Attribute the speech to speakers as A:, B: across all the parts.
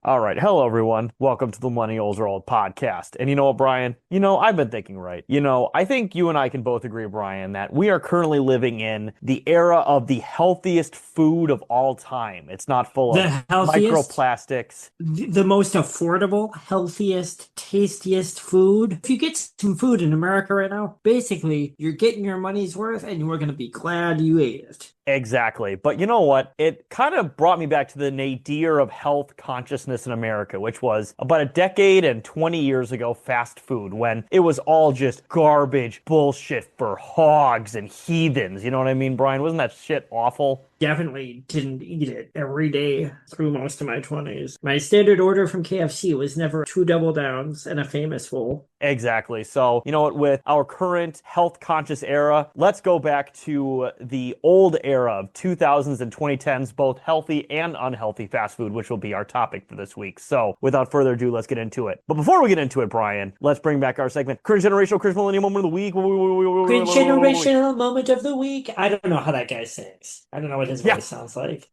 A: All right. Hello, everyone. Welcome to the Millennials Are Old podcast. And you know what, Brian? I've been thinking right. I think you and I can both agree, Brian, that we are currently living in the era of the healthiest food of all time. It's not full of
B: The healthiest,
A: microplastics.
B: the most affordable, healthiest, tastiest food. If you get some food in America right now, basically you're getting your money's worth and you're going to be glad you ate it.
A: Exactly. But you know what? It kind of brought me back to the nadir of health consciousness in America, which was about a decade and 20 years ago, fast food, when it was all just garbage bullshit for hogs and heathens. You know what I mean, Brian? Wasn't that shit awful?
B: Definitely didn't eat it every day through most of my 20s. My standard order from KFC was never two double downs and a famous bowl.
A: Exactly. So, you know what, with our current health conscious era, let's go back to the old era of 2000s and 2010s, both healthy and unhealthy fast food, which will be our topic for this week. So, without further ado, let's get into it. But before we get into it, Brian, let's bring back our segment, Cringe Generational Cringe Millennial Moment of the Week.
B: Cringe generational moment of the week. I don't know how that guy sings. I don't know what his
A: Yeah.
B: voice sounds like.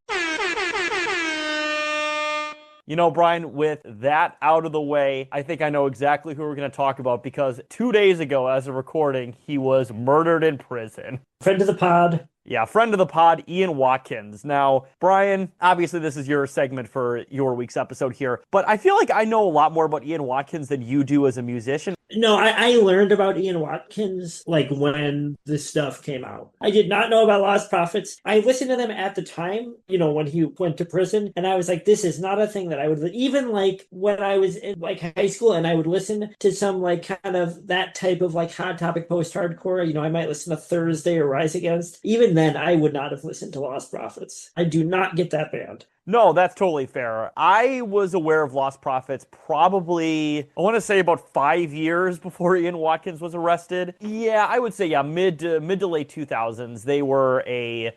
A: Brian, with that out of the way, I think I know exactly who we're going to talk about because 2 days ago, as of recording, he was murdered in prison.
B: Friend of the pod.
A: Yeah, friend of the pod, Ian Watkins. Now, Brian, obviously this is your segment for your week's episode here, but I feel like I know a lot more about Ian Watkins than you do as a musician.
B: No, I learned about Ian Watkins like when this stuff came out. I did not know about Lost Prophets. I listened to them at the time, when he went to prison, and I was like, this is not a thing that I would even like when I was in like high school and I would listen to some like kind of that type of like hot topic post-hardcore. I might listen to Thursday or Rise Against. Even then, I would not have listened to Lost Prophets. I do not get that band.
A: No, that's totally fair. I was aware of Lost Prophets probably, I want to say about 5 years before Ian Watkins was arrested. Yeah, I would say, yeah, mid to late 2000s. They were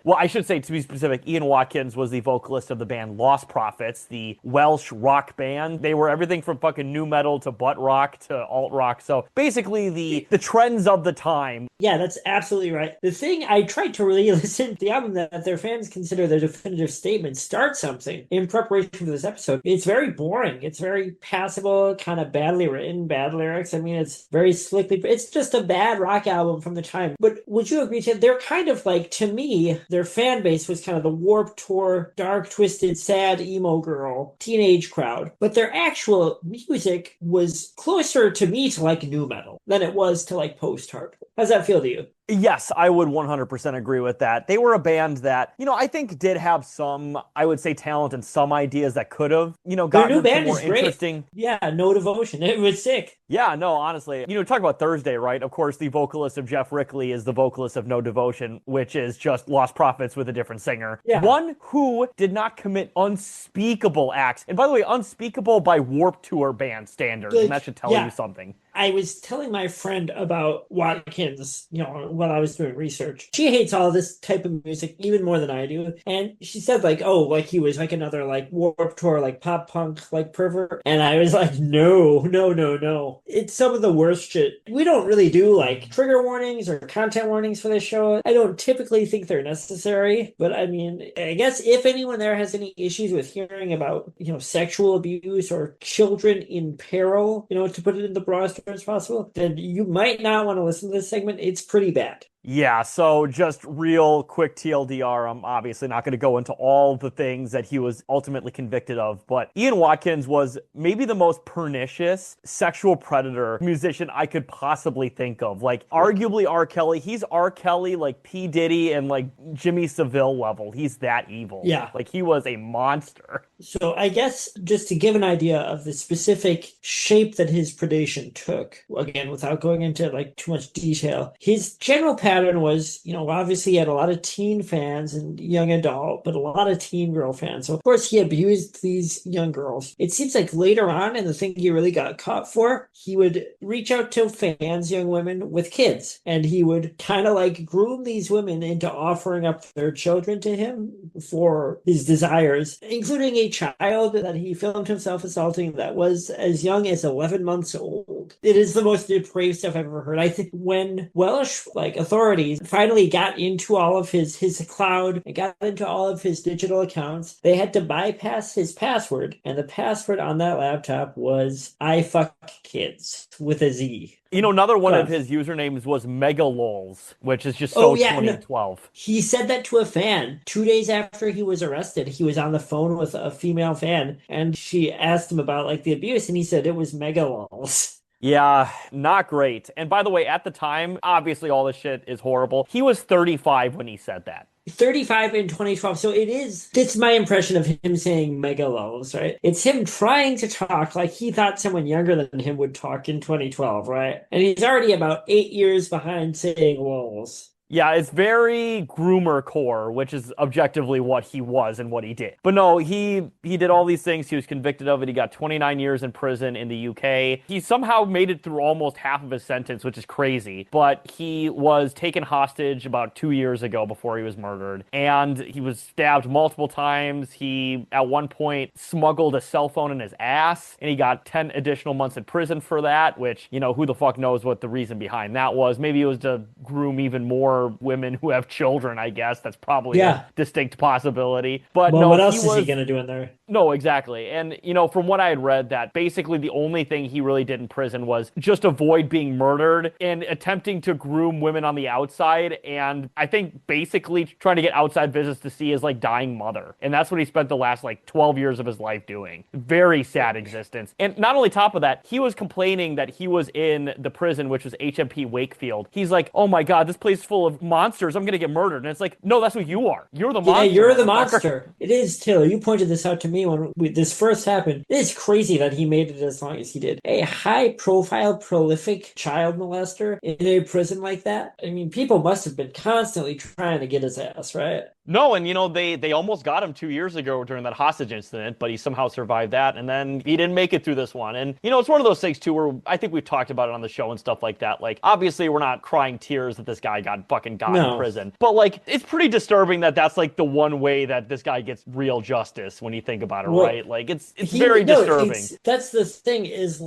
A: well, I should say, to be specific, Ian Watkins was the vocalist of the band Lost Prophets, the Welsh rock band. They were everything from fucking nu metal to butt rock to alt rock. So basically the trends of the time.
B: Yeah, that's absolutely right. The thing I tried to really listen to the album that their fans consider their definitive statement start something in preparation for this episode. It's very boring. It's very passable, kind of badly written, bad lyrics. I mean, it's very slickly, it's just a bad rock album from the time. But would you agree, Tim? They're kind of like, to me, their fan base was kind of the Warped Tour, dark, twisted, sad, emo girl, teenage crowd. But their actual music was closer to me to like nu metal than it was to like post-hardcore. How's that feel to you?
A: Yes, I would 100% agree with that. They were a band that, I think did have some, I would say, talent and some ideas that could have,
B: Their
A: gotten
B: new
A: them to
B: band
A: more
B: is great.
A: interesting.
B: Yeah, No Devotion. It was sick.
A: Yeah, no, honestly. Talk about Thursday, right? Of course, the vocalist of Jeff Rickley is the vocalist of No Devotion, which is just Lost Prophets with a different singer.
B: Yeah.
A: One who did not commit unspeakable acts. And by the way, unspeakable by Warped Tour band standards. And that should tell you something.
B: I was telling my friend about Watkins, while I was doing research. She hates all this type of music even more than I do. And she said like, oh, like he was like another like Warped Tour, like pop punk, like pervert. And I was like, no, no, no, no. It's some of the worst shit. We don't really do like trigger warnings or content warnings for this show. I don't typically think they're necessary. But I mean, I guess if anyone there has any issues with hearing about, sexual abuse or children in peril, to put it in the broadest as possible, then you might not want to listen to this segment. It's pretty bad.
A: Yeah, so just real quick TLDR, I'm obviously not going to go into all the things that he was ultimately convicted of, but Ian Watkins was maybe the most pernicious sexual predator musician I could possibly think of. Like, arguably R. Kelly. He's R. Kelly, like P. Diddy and like Jimmy Savile level. He's that evil.
B: Yeah.
A: Like, he was a monster.
B: So I guess just to give an idea of the specific shape that his predation took, again, without going into like too much detail, his general pattern was, obviously he had a lot of teen fans and young adult, but a lot of teen girl fans. So of course he abused these young girls. It seems like later on, and the thing he really got caught for, he would reach out to fans, young women with kids, and he would kind of like groom these women into offering up their children to him for his desires, including a child that he filmed himself assaulting that was as young as 11 months old. wild. It is the most depraved stuff I've ever heard. I think when Welsh authorities finally got into all of his cloud and got into all of his digital accounts, they had to bypass his password, and the password on that laptop was "I fuck kids" with a Z.
A: Another one of his usernames was Megalols, which is just
B: Oh
A: so
B: yeah,
A: 2012.
B: he said that to a fan 2 days after he was arrested. He was on the phone with a female fan, and she asked him about the abuse, and he said it was megalols.
A: Yeah, not great. And by the way, at the time, obviously all this shit is horrible. He was 35 when he said that.
B: 35 in 2012. So it's my impression of him saying megalols, right? It's him trying to talk like he thought someone younger than him would talk in 2012, right? And he's already about 8 years behind saying lols.
A: Yeah, it's very groomer core, which is objectively what he was and what he did. But no, he did all these things. He was convicted of it. He got 29 years in prison in the UK. He somehow made it through almost half of his sentence, which is crazy. But he was taken hostage about 2 years ago before he was murdered. And he was stabbed multiple times. He, at one point, smuggled a cell phone in his ass. And he got 10 additional months in prison for that, which, who the fuck knows what the reason behind that was. Maybe it was to groom even more women who have children, I guess. That's probably a distinct possibility. But
B: well,
A: no,
B: what else is he going to do in there?
A: No, exactly. And, from what I had read, that basically the only thing he really did in prison was just avoid being murdered and attempting to groom women on the outside. And I think basically trying to get outside visits to see his dying mother. And that's what he spent the last 12 years of his life doing. Very sad existence. And not only top of that, he was complaining that he was in the prison, which was HMP Wakefield. He's like, oh my God, this place is full of monsters. I'm going to get murdered. And it's like, no, that's what you are. You're the monster.
B: Yeah, you're the monster. It is, Taylor. You pointed this out to me when this first happened. It is crazy that he made it as long as he did. A high-profile, prolific child molester in a prison like that. I mean, people must have been constantly trying to get his ass, right?
A: No, and they almost got him 2 years ago during that hostage incident, but he somehow survived that, and then he didn't make it through this one. And, it's one of those things, too, where I think we've talked about it on the show and stuff like that. Obviously, we're not crying tears that this guy got in prison. But, it's pretty disturbing that that's, the one way that this guy gets real justice when you think about it, right? It's very disturbing.
B: That's the thing is,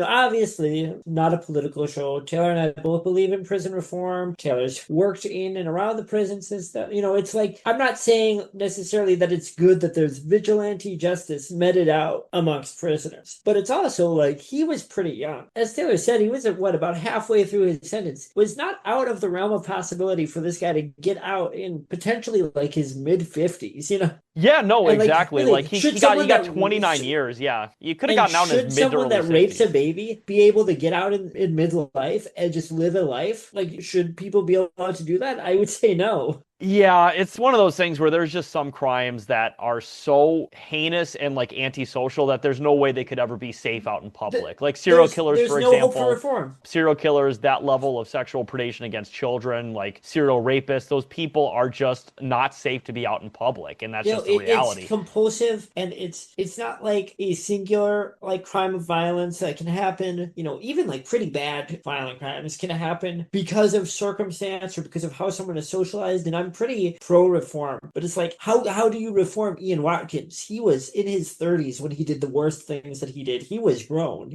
B: obviously, not a political show. Taylor and I both believe in prison reform. Taylor's worked in and around the prison system. It's I'm not saying necessarily that it's good that there's vigilante justice meted out amongst prisoners, but it's also he was pretty young. As Taylor said, he was about halfway through his sentence. It was not out of the realm of possibility for this guy to get out in potentially his mid-50s,
A: Yeah, no, and exactly.
B: Really,
A: he got 29 years. Yeah, you could have gotten out in his mid to early 60s. Should someone that
B: rapes a baby be able to get out in midlife and just live a life? Should people be allowed to do that? I would say no.
A: Yeah, it's one of those things where there's just some crimes that are so heinous and antisocial that there's no way they could ever be safe out in public. Serial killers, for example. There's no hope for reform. Serial killers, that level of sexual predation against children, serial rapists, those people are just not safe to be out in public, and that's just the reality.
B: It's compulsive, and it's not a singular crime of violence that can happen. Even pretty bad violent crimes can happen because of circumstance or because of how someone is socialized. And I'm pretty pro-reform, but it's how do you reform Ian Watkins? He was in his 30s when he did the worst things that he did. He was grown,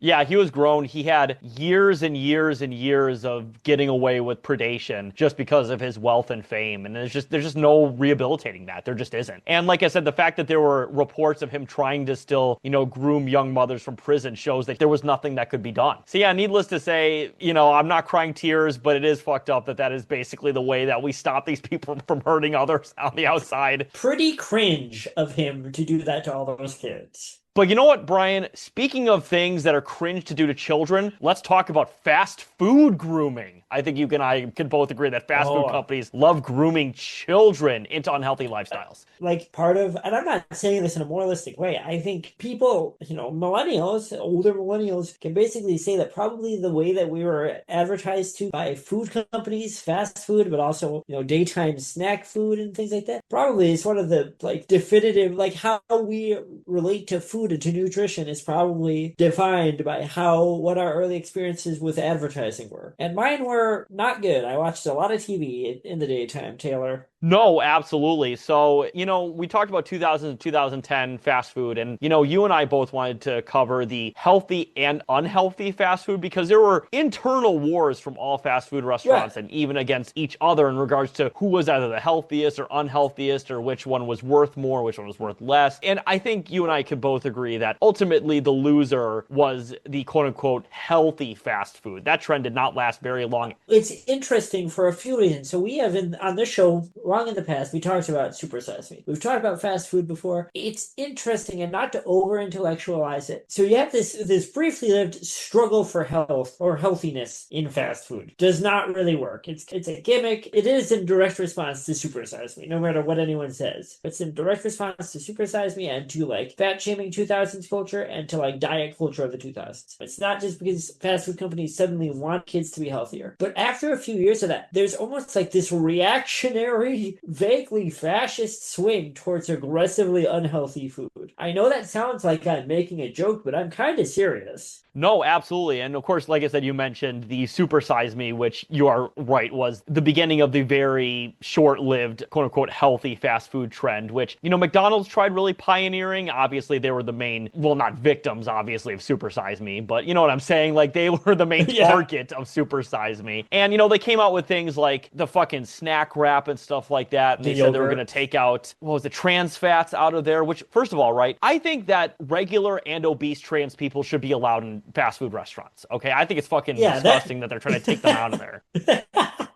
A: Yeah, he was grown. He had years and years and years of getting away with predation just because of his wealth and fame. And there's just no rehabilitating that. There just isn't. And like I said, the fact that there were reports of him trying to still, groom young mothers from prison shows that there was nothing that could be done. So yeah, needless to say, I'm not crying tears, but it is fucked up that is basically the way that we stop these people from hurting others on the outside.
B: Pretty cringe of him to do that to all those kids.
A: But you know what, Brian? Speaking of things that are cringe to do to children, let's talk about fast food grooming. I think you and I can both agree that fast food companies love grooming children into unhealthy lifestyles.
B: Part of, and I'm not saying this in a moralistic way, I think people, millennials, older millennials, can basically say that probably the way that we were advertised to by food companies, fast food, but also, daytime snack food and things like that, probably is one of the, definitive, how we relate to food and to nutrition is probably defined by what our early experiences with advertising were. And mine were not good. I watched a lot of TV in the daytime, Taylor.
A: No, absolutely. So, we talked about 2000 to 2010 fast food, and, you and I both wanted to cover the healthy and unhealthy fast food because there were internal wars from all fast food
B: Right.
A: restaurants and even against each other in regards to who was either the healthiest or unhealthiest or which one was worth more, which one was worth less. And I think you and I could both agree that ultimately the loser was the quote unquote healthy fast food. That trend did not last very long.
B: It's interesting for a few reasons. So we have on this show, long in the past, we talked about Super Size Me. We've talked about fast food before. It's interesting, and not to over intellectualize it. So you have this briefly lived struggle for health or healthiness in fast food. Does not really work. It's a gimmick. It is in direct response to Super Size Me, no matter what anyone says. It's in direct response to Super Size Me and to like fat shaming 2000s culture and to like diet culture of the 2000s. It's not just because fast food companies suddenly want kids to be healthier, but after a few years of that, there's almost like this reactionary, vaguely fascist swing towards aggressively unhealthy food. I know that sounds like I'm making a joke, but I'm kind of serious.
A: No, absolutely. And of course, like I said, you mentioned the Super Size Me, which you are right, was the beginning of the very short-lived, quote unquote, healthy fast food trend, which, McDonald's tried really pioneering. Obviously, they were the main, well, not victims, obviously, of Super Size Me, but you know what I'm saying? Like, they were the main
B: Yeah.
A: target of Super Size Me. And, they came out with things like the fucking snack wrap and stuff like that. And
B: The
A: they said they were
B: yogurt.
A: going to take out, what was it, trans fats out of there, which, first of all, right, I think that regular and obese trans people should be allowed in fast food restaurants. Okay, I think it's fucking
B: Yeah,
A: disgusting that they're trying to take them out of there.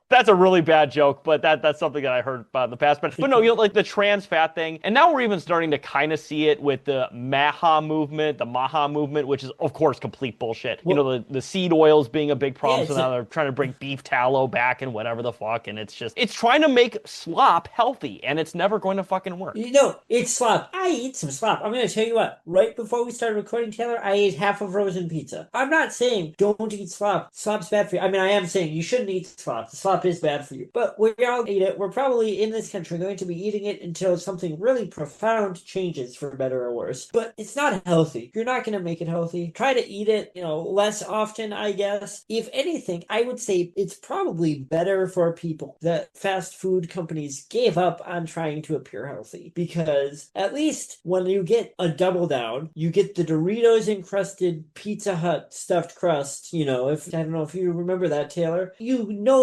A: That's a really bad joke, but that's something that I heard about in the past. But no, like the trans fat thing, and now we're even starting to kind of see it with the Maha movement, which is of course complete bullshit.
B: Well,
A: The seed oils being a big problem,
B: yeah,
A: so now they're trying to bring beef tallow back and whatever the fuck, and it's trying to make slop healthy, and it's never going to fucking work.
B: it's slop. I eat some slop. I'm going to tell you what. Right before we started recording, Taylor, I ate half of frozen pizza. I'm not saying don't eat slop. Slop's bad for you. I mean, I am saying you shouldn't eat slop. The slop is bad for you. But we all eat it. We're probably in this country going to be eating it until something really profound changes for better or worse. But it's not healthy. You're not going to make it healthy. Try to eat it, less often, I guess. If anything, I would say it's probably better for people that fast food companies gave up on trying to appear healthy. Because at least when you get a double down, you get the Doritos encrusted Pizza Hut stuffed crust, if I don't know if you remember that, Taylor.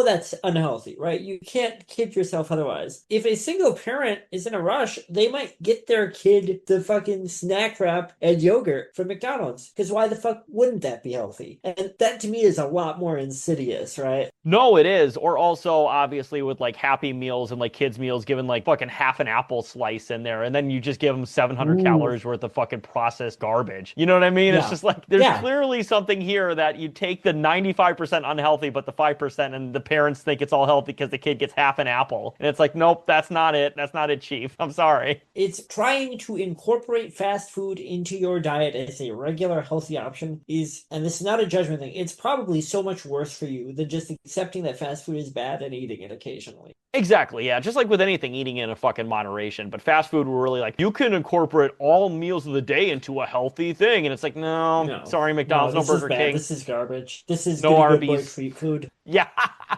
B: That's unhealthy, right? You can't kid yourself otherwise. If a single parent is in a rush, they might get their kid the fucking snack wrap and yogurt from McDonald's. Because why the fuck wouldn't that be healthy? And that to me is a lot more insidious, right?
A: No, it is. Or also, obviously, with like Happy Meals and like kids' meals, giving like fucking half an apple slice in there, and then you just give them 700
B: Ooh.
A: calories worth of fucking processed garbage. You know what I mean?
B: Yeah.
A: It's just like there's
B: Yeah.
A: clearly something here that you take the 95% unhealthy, but the 5%, and the parents think it's all healthy because the kid gets half an apple. And it's like, nope, that's not it. That's not it, Chief. I'm sorry.
B: It's trying to incorporate fast food into your diet as a regular healthy option and this is not a judgment thing, it's probably so much worse for you than just accepting that fast food is bad and eating it occasionally.
A: Exactly, yeah. Just like with anything, eating in a fucking moderation. But fast food, we're really like, you can incorporate all meals of the day into a healthy thing. And it's like, no. Sorry, McDonald's, no Burger King.
B: This is garbage. This is
A: no
B: good boy
A: Arby's.
B: treat food.
A: Yeah,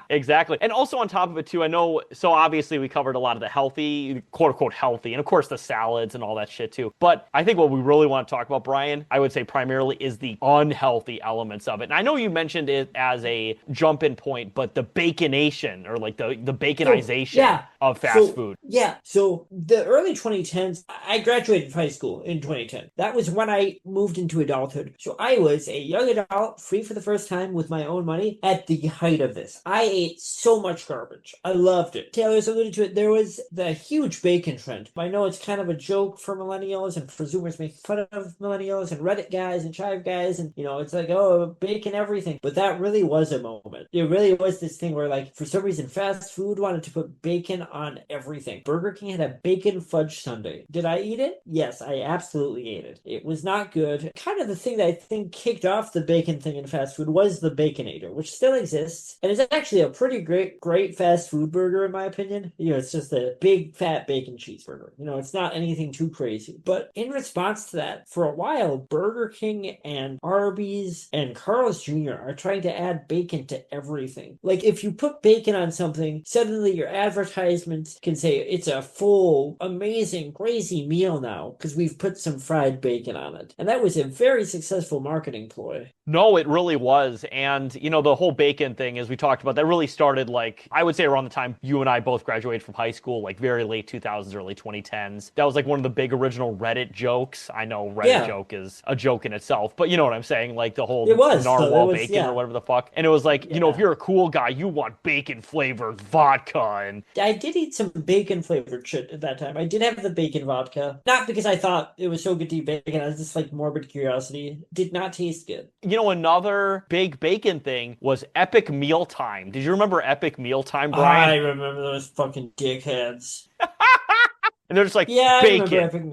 A: exactly. And also on top of it too, I know, so obviously we covered a lot of the healthy, quote unquote healthy, and of course the salads and all that shit too. But I think what we really want to talk about, Brian, I would say primarily is the unhealthy elements of it. And I know you mentioned it as a jump in point, but the baconation or like the baconization of fast food.
B: Yeah. So the early 2010s, I graduated high school in 2010. That was when I moved into adulthood. So I was a young adult, free for the first time with my own money at the height of this. I ate so much garbage. I loved it. Taylor's alluded to it. There was the huge bacon trend. I know it's kind of a joke for millennials and for Zoomers making fun of millennials and Reddit guys and Chive guys. And, it's like, oh, bacon everything. But that really was a moment. It really was this thing where, like, for some reason, fast food wanted to put bacon on everything. Burger King had a bacon fudge sundae. Did I eat it? Yes, I absolutely ate it. It was not good. Kind of the thing that I think kicked off the bacon thing in fast food was the Baconator, which still exists. And it's actually a pretty great fast food burger, in my opinion. It's just a big fat bacon cheeseburger. It's not anything too crazy. But in response to that, for a while, Burger King and Arby's and Carl's Jr. are trying to add bacon to everything. Like, if you put bacon on something, suddenly your advertisement advertisements can say it's a full, amazing, crazy meal now because we've put some fried bacon on it. And that was a very successful marketing ploy.
A: No, it really was. And, the whole bacon thing, as we talked about, that really started I would say around the time you and I both graduated from high school, very late 2000s, early 2010s. That was one of the big original Reddit jokes. I know Reddit joke is a joke in itself, but you know what I'm saying? The whole narwhal bacon or whatever the fuck. And it was if you're a cool guy, you want bacon flavored vodka. And
B: I did eat some bacon flavored shit at that time. I did have the bacon vodka. Not because I thought it was so good to eat bacon. I was just morbid curiosity. Did not taste good.
A: Another big bacon thing was Epic Mealtime. Did you remember Epic Mealtime, Brian?
B: I remember those fucking dickheads.
A: And they're just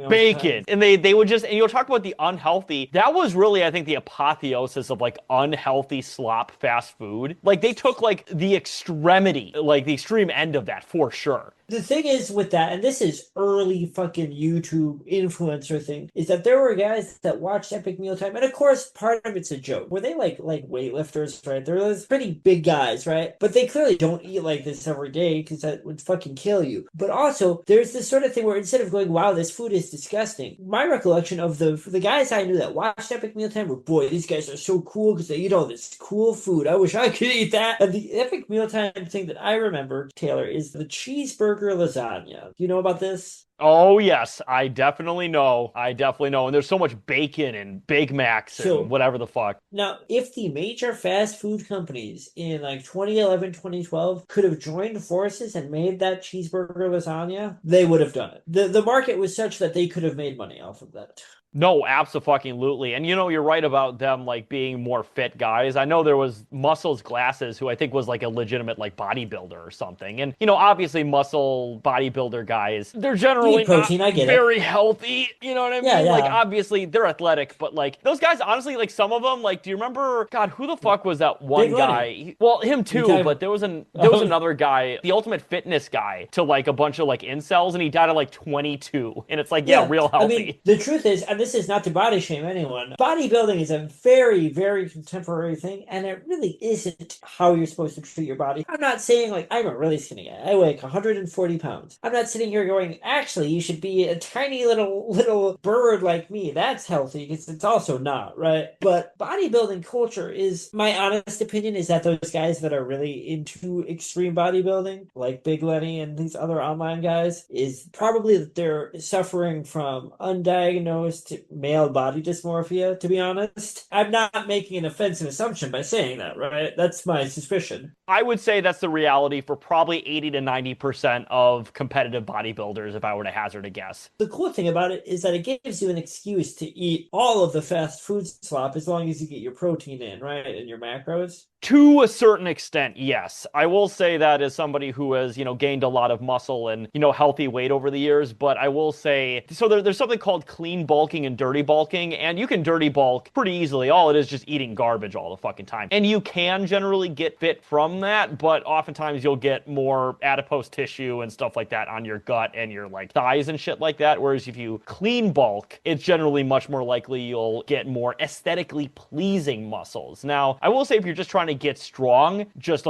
A: bacon. And they would just, and you'll talk about the unhealthy. That was really, I think, the apotheosis of unhealthy slop fast food. They took the extremity, the extreme end of that for sure.
B: The thing is with that, and this is early fucking YouTube influencer thing, is that there were guys that watched Epic Mealtime, and of course, part of it's a joke. Were they like weightlifters, right? They're those pretty big guys, right? But they clearly don't eat like this every day because that would fucking kill you. But also, there's this sort of thing where instead of going, wow, this food is disgusting, my recollection of the guys I knew that watched Epic Mealtime were, boy, these guys are so cool because they eat all this cool food. I wish I could eat that. And the Epic Mealtime thing that I remember, Taylor, is the cheeseburger lasagna. Do you know about this?
A: Oh, yes. I definitely know. And there's so much bacon and Big Macs and whatever the fuck.
B: Now, if the major fast food companies in 2011, 2012 could have joined forces and made that cheeseburger lasagna, they would have done it. The market was such that they could have made money off of that.
A: No, absolutely. And you're right about them being more fit guys. I know there was Muscles Glasses, who I think was a legitimate bodybuilder or something. And obviously muscle bodybuilder guys, they're generally
B: protein,
A: not very healthy. You know what I mean?
B: Yeah.
A: Obviously they're athletic, but those guys, honestly, some of them, do you remember? God, who the fuck was that one guy? Well, him too, but there was another guy, the Ultimate Fitness guy, to a bunch of incels, and he died at 22, and it's real healthy.
B: I mean, the truth is, and this is not to body shame anyone, bodybuilding is a very, very contemporary thing, and it really isn't how you're supposed to treat your body. I'm not saying I'm a really skinny guy. I weigh 140 pounds. I'm not sitting here going, actually, you should be a tiny little bird like me. That's healthy, because it's also not, right? But bodybuilding culture is, my honest opinion, is that those guys that are really into extreme bodybuilding, like Big Lenny and these other online guys, is probably that they're suffering from undiagnosed male body dysmorphia, to be honest. I'm not making an offensive assumption by saying that, right? That's my suspicion.
A: I would say that's the reality for probably 80 to 90% of competitive bodybuilders, if I were to hazard a guess.
B: The cool thing about it is that it gives you an excuse to eat all of the fast food slop as long as you get your protein in, right? And your macros.
A: To a certain extent, yes. I will say that as somebody who has, gained a lot of muscle and, healthy weight over the years, but I will say, so there's something called clean bulking and dirty bulking, and you can dirty bulk pretty easily. All it is just eating garbage all the fucking time. And you can generally get fit from that, but oftentimes you'll get more adipose tissue and stuff like that on your gut and your thighs and shit like that. Whereas if you clean bulk, it's generally much more likely you'll get more aesthetically pleasing muscles. Now, I will say if you're just trying to get strong, just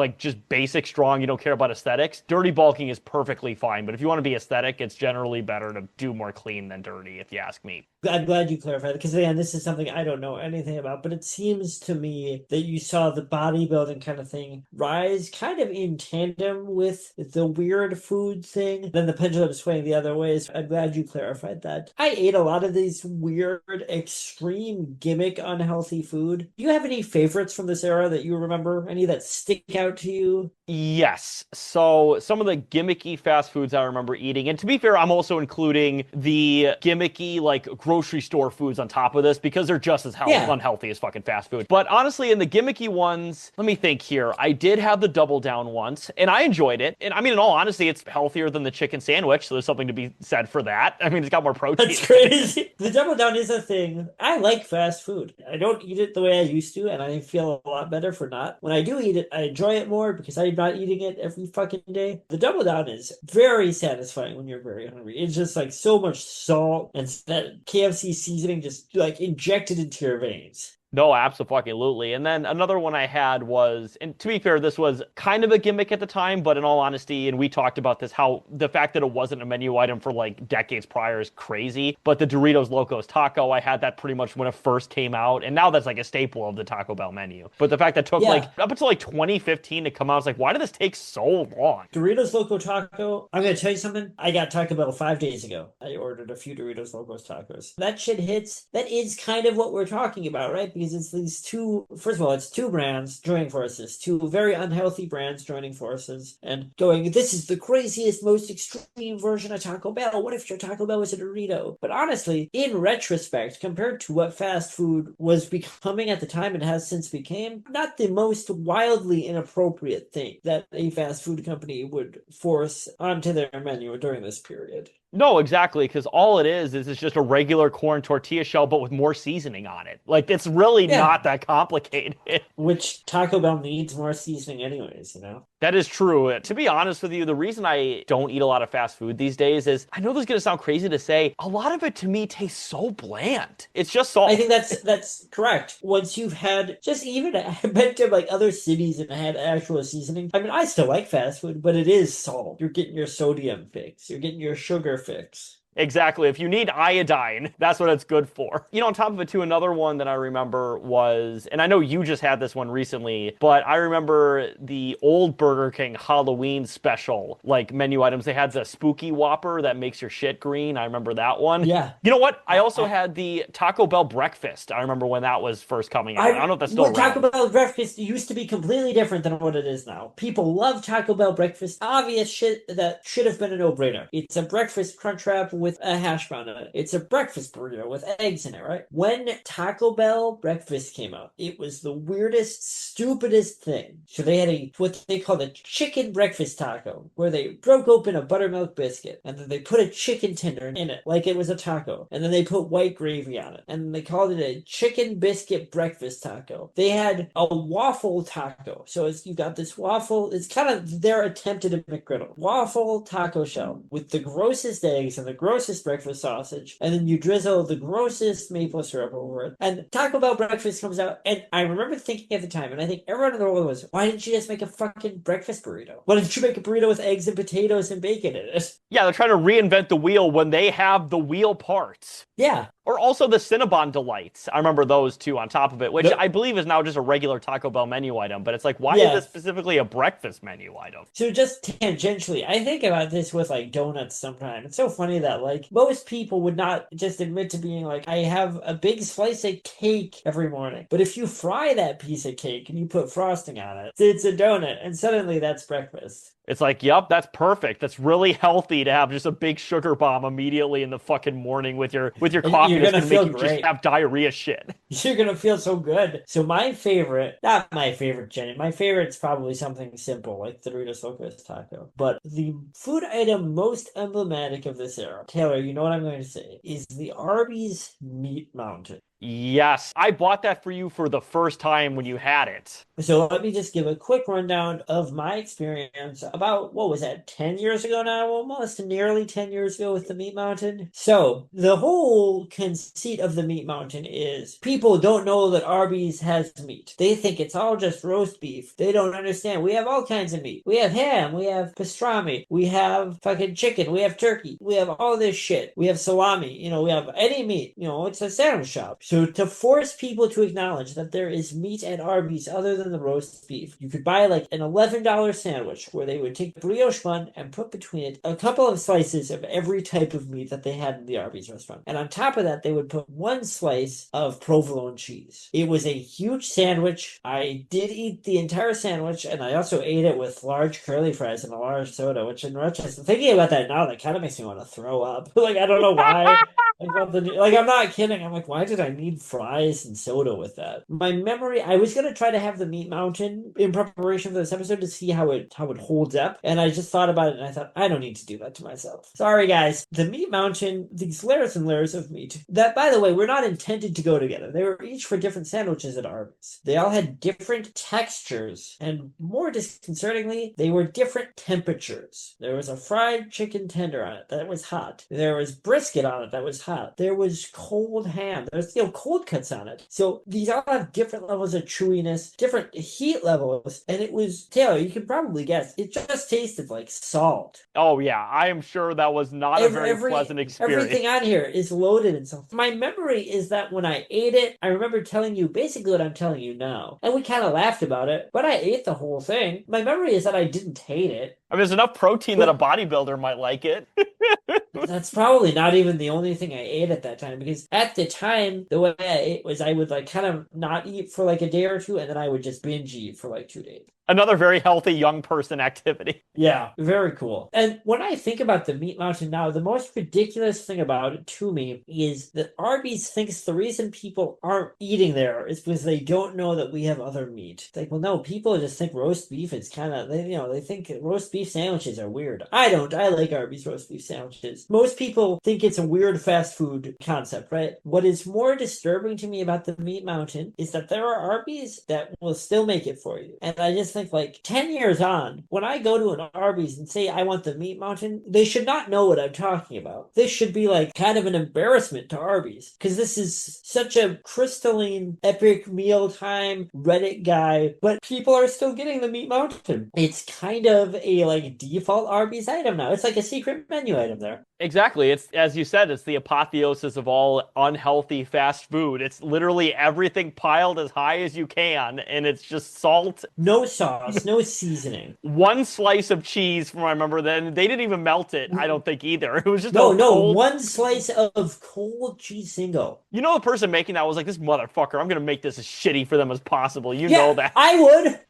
A: basic strong, you don't care about aesthetics, dirty bulking is perfectly fine. But if you want to be aesthetic, it's generally better to do more clean than dirty, if you ask me.
B: I'm glad you clarified, because again, this is something I don't know anything about, but it seems to me that you saw the bodybuilding kind of thing rise kind of in tandem with the weird food thing, then the pendulum swaying the other way. So I'm glad you clarified that. I ate a lot of these weird, extreme, gimmick, unhealthy food. Do you have any favorites from this era that you remember? Any that stick out to you?
A: Yes. So some of the gimmicky fast foods I remember eating, and to be fair, I'm also including the gimmicky, grocery store foods on top of this, because they're just as unhealthy as fucking fast food. But honestly, in the gimmicky ones, let me think here. I did have the Double Down once, and I enjoyed it. And I mean, in all honesty, it's healthier than the chicken sandwich, so there's something to be said for that. I mean, it's got more protein.
B: That's crazy. The Double Down is a thing. I like fast food. I don't eat it the way I used to, and I feel a lot better for not. When I do eat it, I enjoy it more because I'm not eating it every fucking day. The Double Down is very satisfying when you're very hungry. It's just so much salt and that KFC seasoning just injected into your veins.
A: No, absolutely. And then another one I had was, and to be fair, this was kind of a gimmick at the time, but in all honesty, and we talked about this, how the fact that it wasn't a menu item for like decades prior is crazy. But the Doritos Locos Taco, I had that pretty much when it first came out, and now that's like a staple of the Taco Bell menu. But the fact that it took like
B: Yeah.
A: up until like 2015 to come out, I was like, why did this take so long?
B: Doritos Loco Taco. I'm gonna tell you something. I got Taco Bell 5 days ago. I ordered a few Doritos Locos tacos. That shit hits. That is kind of what we're talking about, right? Because it's these two. First of all, it's two brands joining forces, two very unhealthy brands joining forces, and going. This is the craziest, most extreme version of Taco Bell. What if your Taco Bell was a Dorito? But honestly, in retrospect, compared to what fast food was becoming at the time and has since became, not the most wildly inappropriate thing that a fast food company would force onto their menu during this period.
A: No, exactly, because all it is it's just a regular corn tortilla shell, but with more seasoning on it. Like it's really
B: Yeah,
A: not that complicated.
B: which Taco Bell needs more seasoning anyways, you know?
A: That is true. To be honest with you, the reason I don't eat a lot of fast food these days is I know this is going to sound crazy to say, a lot of it to me tastes so bland. It's just
B: I
A: salt.
B: think that's correct. Once you've had just even been to like other cities and had actual seasoning. I mean, I still like fast food, but it is salt. You're getting your sodium fix. You're getting your sugar fix.
A: Exactly. If you need iodine, that's what it's good for. You know, on top of it, too, another one that I remember was, and I know you just had this one recently, but I remember the old Burger King Halloween special, like menu items. They had the spooky Whopper that makes your shit green. I remember that one.
B: Yeah.
A: You know what? I also
B: I,
A: had the Taco Bell breakfast. I remember when that was first coming out. I
B: I
A: don't know if that's still
B: what
A: around.
B: Taco Bell breakfast used to be completely different than what it is now. People love Taco Bell breakfast. Obvious shit that should have been a no-brainer. It's a breakfast crunch wrap with a hash brown in it. It's a breakfast burrito with eggs in it, right? When Taco Bell breakfast came out, it was the weirdest, stupidest thing. So they had what they called a chicken breakfast taco, where they broke open a buttermilk biscuit and then they put a chicken tender in it like it was a taco, and then they put white gravy on it, and they called it a chicken biscuit breakfast taco. They had a waffle taco, so you got this waffle. It's kind of their attempt at a McGriddle waffle taco shell with the grossest eggs and the grossest breakfast sausage, and then you drizzle the grossest maple syrup over it. And Taco Bell breakfast comes out, and I remember thinking at the time, and I think everyone in the world was, why didn't you just make a fucking breakfast burrito? Why didn't you make a burrito with eggs and potatoes and bacon in it?
A: Yeah, they're trying to reinvent the wheel when they have the wheel parts.
B: Yeah.
A: Or also the Cinnabon Delights. I remember those too on top of it, which
B: Nope.
A: I believe is now just a regular Taco Bell menu item. But it's like, why is
B: Yeah.
A: this specifically a breakfast menu item?
B: So just tangentially, I think about this with like donuts sometimes. It's so funny that like most people would not just admit to being like, I have a big slice of cake every morning. But if you fry that piece of cake and you put frosting on it, it's a donut, and suddenly that's breakfast.
A: It's like, yep, that's perfect. That's really healthy to have just a big sugar bomb immediately in the fucking morning with your
B: And
A: coffee
B: you're
A: that's
B: gonna
A: gonna make
B: feel
A: you just
B: great.
A: have diarrhea shit.
B: You're gonna feel so good. So my favorite, not my favorite, Jenny. My favorite's probably something simple like the Doritos Locos Taco. But the food item most emblematic of this era, Taylor, you know what I'm going to say, is the Arby's Meat Mountain.
A: Yes, I bought that for you for the first time when you had it.
B: So let me just give a quick rundown of my experience about, what was that, 10 years ago now, almost nearly 10 years ago with the Meat Mountain. So the whole conceit of the Meat Mountain is people don't know that Arby's has meat. They think it's all just roast beef. They don't understand. We have all kinds of meat. We have ham. We have pastrami. We have fucking chicken. We have turkey. We have all this shit. We have salami. We have any meat. It's a sandwich shop. So to force people to acknowledge that there is meat at Arby's other than the roast beef, you could buy like an $11 sandwich where they would take brioche bun and put between it a couple of slices of every type of meat that they had in the Arby's restaurant. And on top of that, they would put one slice of provolone cheese. It was a huge sandwich. I did eat the entire sandwich, and I also ate it with large curly fries and a large soda, which in retrospect, thinking about that now, that kind of makes me want to throw up. Like, I don't know why. Like, I'm not kidding. I'm like, why did I need fries and soda with that? My memory, I was gonna try to have the Meat Mountain in preparation for this episode to see how it holds up, and I just thought about it, and I thought, I don't need to do that to myself. Sorry, guys. The Meat Mountain, these layers and layers of meat that, by the way, were not intended to go together. They were each for different sandwiches at Arby's. They all had different textures, and more disconcertingly, they were different temperatures. There was a fried chicken tender on it that was hot. There was brisket on it that was hot. There was cold ham. There's cold cuts on it. So these all have different levels of chewiness, different heat levels, and it was, Taylor, you can probably guess, it just tasted like salt.
A: Oh yeah, I am sure that was not a very pleasant experience.
B: Everything on here is loaded in salt. My memory is that when I ate it, I remember telling you basically what I'm telling you now. And we kind of laughed about it, but I ate the whole thing. My memory is that I didn't hate it.
A: I mean, there's enough protein that a bodybuilder might like it.
B: That's probably not even the only thing I ate at that time, because at the time, the way I ate was I would like kind of not eat for like a day or two, and then I would just binge eat for like 2 days.
A: Another very healthy young person activity.
B: Yeah, very cool. And when I think about the Meat Mountain now, the most ridiculous thing about it to me is that Arby's thinks the reason people aren't eating there is because they don't know that we have other meat. It's like, well, no, people just think roast beef is kind of, they think roast beef sandwiches are weird. I don't. I like Arby's roast beef sandwiches. Most people think it's a weird fast food concept, right? What is more disturbing to me about the Meat Mountain is that there are Arby's that will still make it for you. And I just think like 10 years on, when I go to an Arby's and say I want the Meat Mountain, they should not know what I'm talking about. This should be like kind of an embarrassment to Arby's, because this is such a crystalline, epic mealtime Reddit guy, but people are still getting the Meat Mountain. It's kind of a like default Arby's item now. It's like a secret menu item there.
A: Exactly. It's, as you said, it's the apotheosis of all unhealthy fast food. It's literally everything piled as high as you can, and it's just salt.
B: No sauce, no seasoning.
A: One slice of cheese, from what I remember then. They didn't even melt it, I don't think, either. It was just
B: one slice of cold cheese single.
A: You know, the person making that was like, this motherfucker, I'm going to make this as shitty for them as possible. You know that.
B: I would.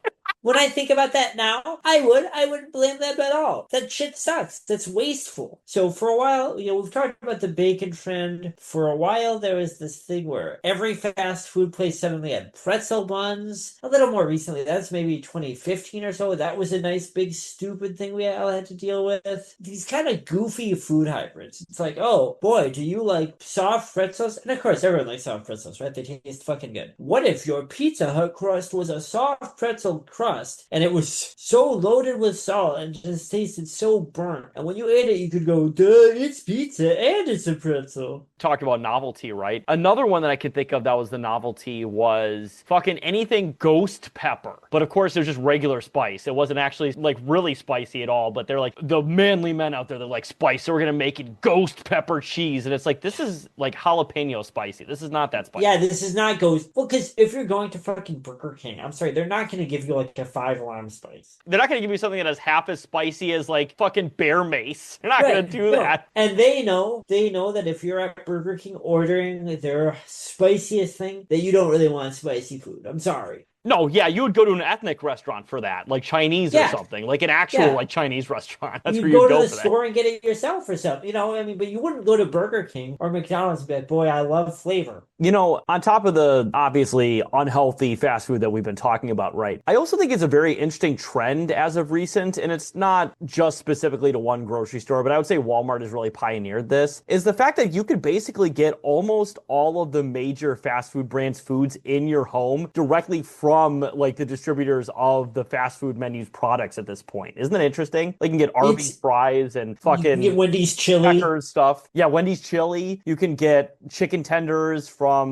B: When I think about that now, I wouldn't blame them at all. That shit sucks. That's wasteful. So for a while, we've talked about the bacon trend. For a while, there was this thing where every fast food place suddenly had pretzel buns. A little more recently, that's maybe 2015 or so. That was a nice, big, stupid thing we all had to deal with. These kind of goofy food hybrids. It's like, oh, boy, do you like soft pretzels? And of course, everyone likes soft pretzels, right? They taste fucking good. What if your Pizza Hut crust was a soft pretzel crust? And it was so loaded with salt and just tasted so burnt. And when you ate it, you could go, duh, it's pizza and it's a pretzel.
A: Talked about novelty, right? Another one that I could think of that was the novelty was fucking anything ghost pepper. But of course, it was just regular spice. It wasn't actually like really spicy at all. But they're like the manly men out there that like spice. So we're going to make it ghost pepper cheese. And it's like, this is like jalapeno spicy. This is not that spicy.
B: Yeah, this is not ghost. Well, because if you're going to fucking Burger King, I'm sorry, they're not going to give you like a 5-alarm spice.
A: They're not going to give you something that is half as spicy as like fucking bear mace. They're not going to do that.
B: And they know that if you're at Burger King ordering their spiciest thing, that you don't really want spicy food. I'm sorry.
A: No, yeah, you would go to an ethnic restaurant for that, like Chinese or something, like an actual like Chinese restaurant. That's where you go to the
B: store and get it yourself or something. But you wouldn't go to Burger King or McDonald's and be like, boy, I love flavor.
A: On top of the obviously unhealthy fast food that we've been talking about, right? I also think it's a very interesting trend as of recent, and it's not just specifically to one grocery store, but I would say Walmart has really pioneered this, is the fact that you could basically get almost all of the major fast food brands' foods in your home directly from like the distributors of the fast food menus products at this point. Isn't that interesting? Like you can get Arby's fries and fucking
B: you can get Wendy's chili
A: stuff. Yeah, Wendy's chili. You can get chicken tenders from,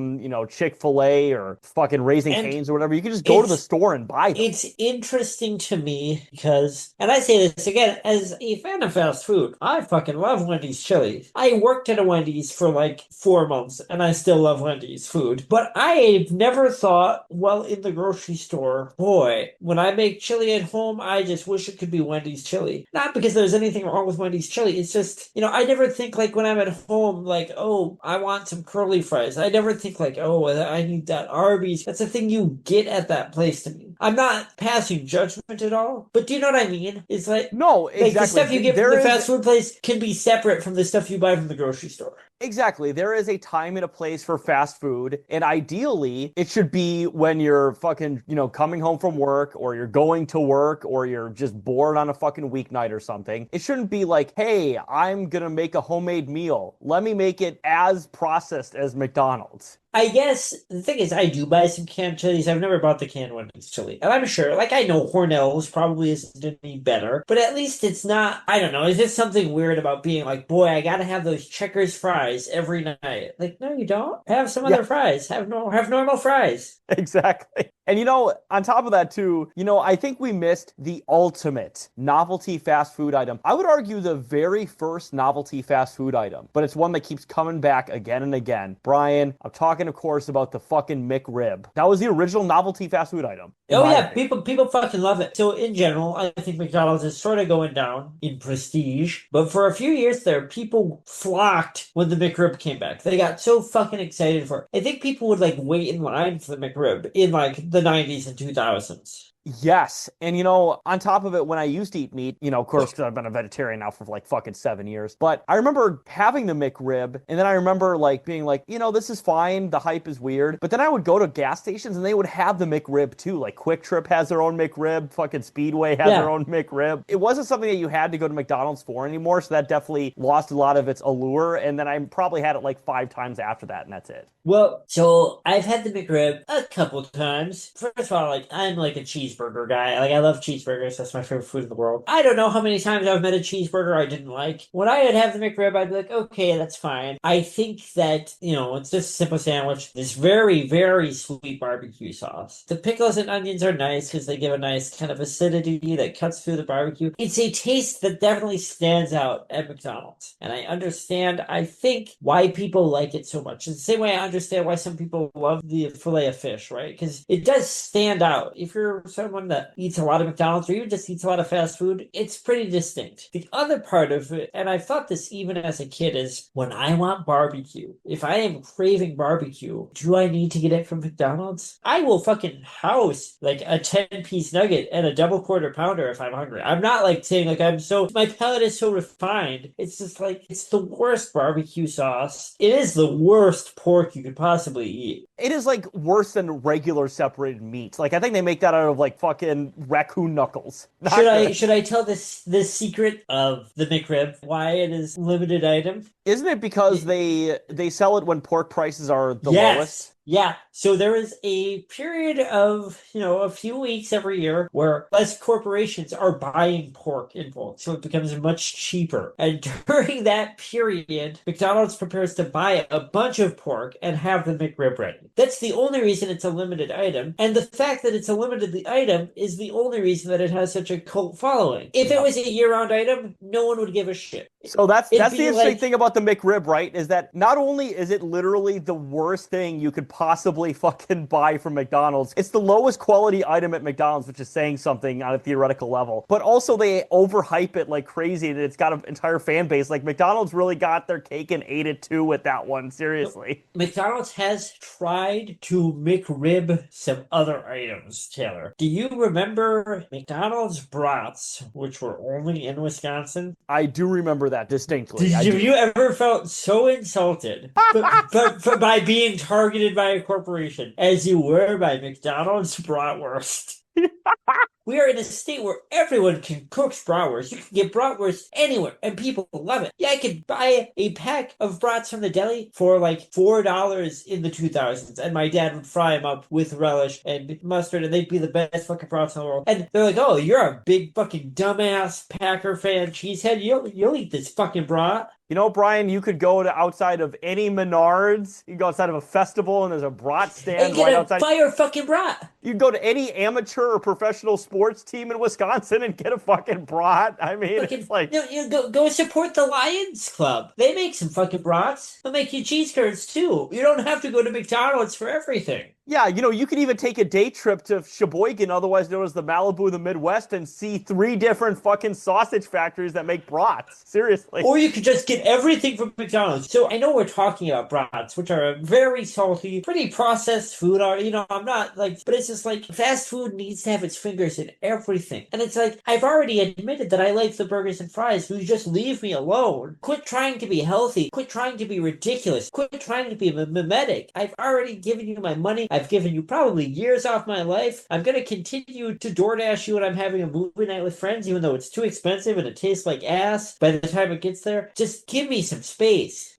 A: Chick-fil-A or fucking Raising Cane's or whatever. You can just go to the store and buy them.
B: It's interesting to me because, and I say this again, as a fan of fast food, I fucking love Wendy's chili. I worked at a Wendy's for like 4 months and I still love Wendy's food. But I've never thought, well, in the grocery store, boy, when I make chili at home, I just wish it could be Wendy's chili. Not because there's anything wrong with Wendy's chili. It's just, I never think like when I'm at home, like, oh, I want some curly fries. I never think like, oh, I need that Arby's. That's a thing you get at that place to me. I'm not passing judgment at all, but do you know what I mean? It's like,
A: no, exactly.
B: Like the stuff you get from the fast food place can be separate from the stuff you buy from the grocery store.
A: Exactly. There is a time and a place for fast food. And ideally, it should be when you're fucking, coming home from work or you're going to work or you're just bored on a fucking weeknight or something. It shouldn't be like, hey, I'm going to make a homemade meal. Let me make it as processed as McDonald's.
B: I guess the thing is, I do buy some canned chilies. I've never bought the canned Wendy's chili. And I'm sure, like, I know Hornell's probably isn't any better, but at least it's not, I don't know, is there something weird about being like, boy, I gotta have those Checkers fries every night? Like, no, you don't. Have some
A: Yeah,
B: other fries. Have no, have normal fries.
A: exactly. And on top of that too, I think we missed the ultimate novelty fast food item. I would argue the very first novelty fast food item, but it's one that keeps coming back again and again. Brian, I'm talking, of course, about the fucking McRib. That was the original novelty fast food item, in
B: Oh
A: my
B: yeah,
A: opinion.
B: people fucking love it. So in general, I think McDonald's is sort of going down in prestige. But for a few years there, people flocked when the McRib came back. They got so fucking excited for it. I think people would like wait in line for the McRib in like the 90s and 2000s.
A: Yes. And on top of it, when I used to eat meat, of course, 'cause I've been a vegetarian now for like fucking 7 years, but I remember having the McRib, and then I remember like being like, this is fine. The hype is weird. But then I would go to gas stations and they would have the McRib too. Like Quick Trip has their own McRib, fucking Speedway has their
B: Yeah.
A: own McRib. It wasn't something that you had to go to McDonald's for anymore. So that definitely lost a lot of its allure. And then I probably had it like 5 times after that, and that's it.
B: Well, so I've had the McRib a couple times. First of all, like I'm like a cheeseburger guy. Like I love cheeseburgers. That's my favorite food in the world. I don't know how many times I've met a cheeseburger I didn't like. When I would have the McRib, I'd be like, okay, that's fine. I think that, it's just a simple sandwich. This very, very sweet barbecue sauce. The pickles and onions are nice because they give a nice kind of acidity that cuts through the barbecue. It's a taste that definitely stands out at McDonald's. And I understand, I think, why people like it so much. It's the same way I understand why some people love the filet of fish, right? Because it does stand out. If you're someone that eats a lot of McDonald's or even just eats a lot of fast food, it's pretty distinct. The other part of it, and I've thought this even as a kid, is when I want barbecue, if I am craving barbecue, do I need to get it from McDonald's? I will fucking house like a 10-piece nugget and a double quarter pounder if I'm hungry. I'm not like saying like my palate is so refined. It's just like, it's the worst barbecue sauce. It is the worst pork you could possibly eat.
A: It is like worse than regular separated meats. Like I think they make that out of like fucking raccoon knuckles. Not good.
B: Should I tell this secret of the McRib why it is limited item?
A: Isn't it because they sell it when pork prices are the lowest?
B: Yes. Yeah. So there is a period of, a few weeks every year where less corporations are buying pork in bulk. So it becomes much cheaper. And during that period, McDonald's prepares to buy a bunch of pork and have the McRib ready. That's the only reason it's a limited item. And the fact that it's a limited item is the only reason that it has such a cult following. If it was a year-round item, no one would give a shit.
A: So that's the
B: It'd be
A: interesting
B: like,
A: thing about the McRib, right? Is that not only is it literally the worst thing you could possibly fucking buy from McDonald's, it's the lowest quality item at McDonald's, which is saying something on a theoretical level. But also they overhype it like crazy, and it's got an entire fan base. Like McDonald's really got their cake and ate it too with that one. Seriously.
B: McDonald's has tried to McRib some other items, Taylor. Do you remember McDonald's brats, which were only in Wisconsin?
A: I do remember that distinctly.
B: Have you ever felt so insulted but by being targeted by a corporation as you were by McDonald's bratwurst? We are in a state where everyone can cook bratwurst. You can get bratwurst anywhere, and people love it. Yeah, I could buy a pack of brats from the deli for like $4 in the 2000s, and my dad would fry them up with relish and mustard, and they'd be the best fucking brats in the world. And they're like, "Oh, you're a big fucking dumbass Packer fan, cheesehead. You'll eat this fucking brat."
A: Brian, you could go to outside of any Menards. You can go outside of a festival and there's a brat stand
B: And get
A: right
B: a
A: outside.
B: fire fucking brat.
A: You can go to any amateur or professional sports team in Wisconsin and get a fucking brat. I mean,
B: Fucking,
A: it's like,
B: go support the Lions Club. They make some fucking brats. They'll make you cheese curds too. You don't have to go to McDonald's for everything.
A: yeah, you could even take a day trip to Sheboygan, otherwise known as the Malibu of the Midwest, and see 3 different fucking sausage factories that make brats. Seriously.
B: Or you could just get everything from McDonald's. So I know we're talking about brats, which are a very salty, pretty processed food. I'm not like, but it's just like fast food needs to have its fingers in everything. And it's like, I've already admitted that I like the burgers and fries. Will you just leave me alone? Quit trying to be healthy. Quit trying to be ridiculous. Quit trying to be mimetic. I've already given you my money. I've given you probably years off my life. I'm going to continue to DoorDash you when I'm having a movie night with friends, even though it's too expensive and it tastes like ass by the time it gets there. Just give me some space,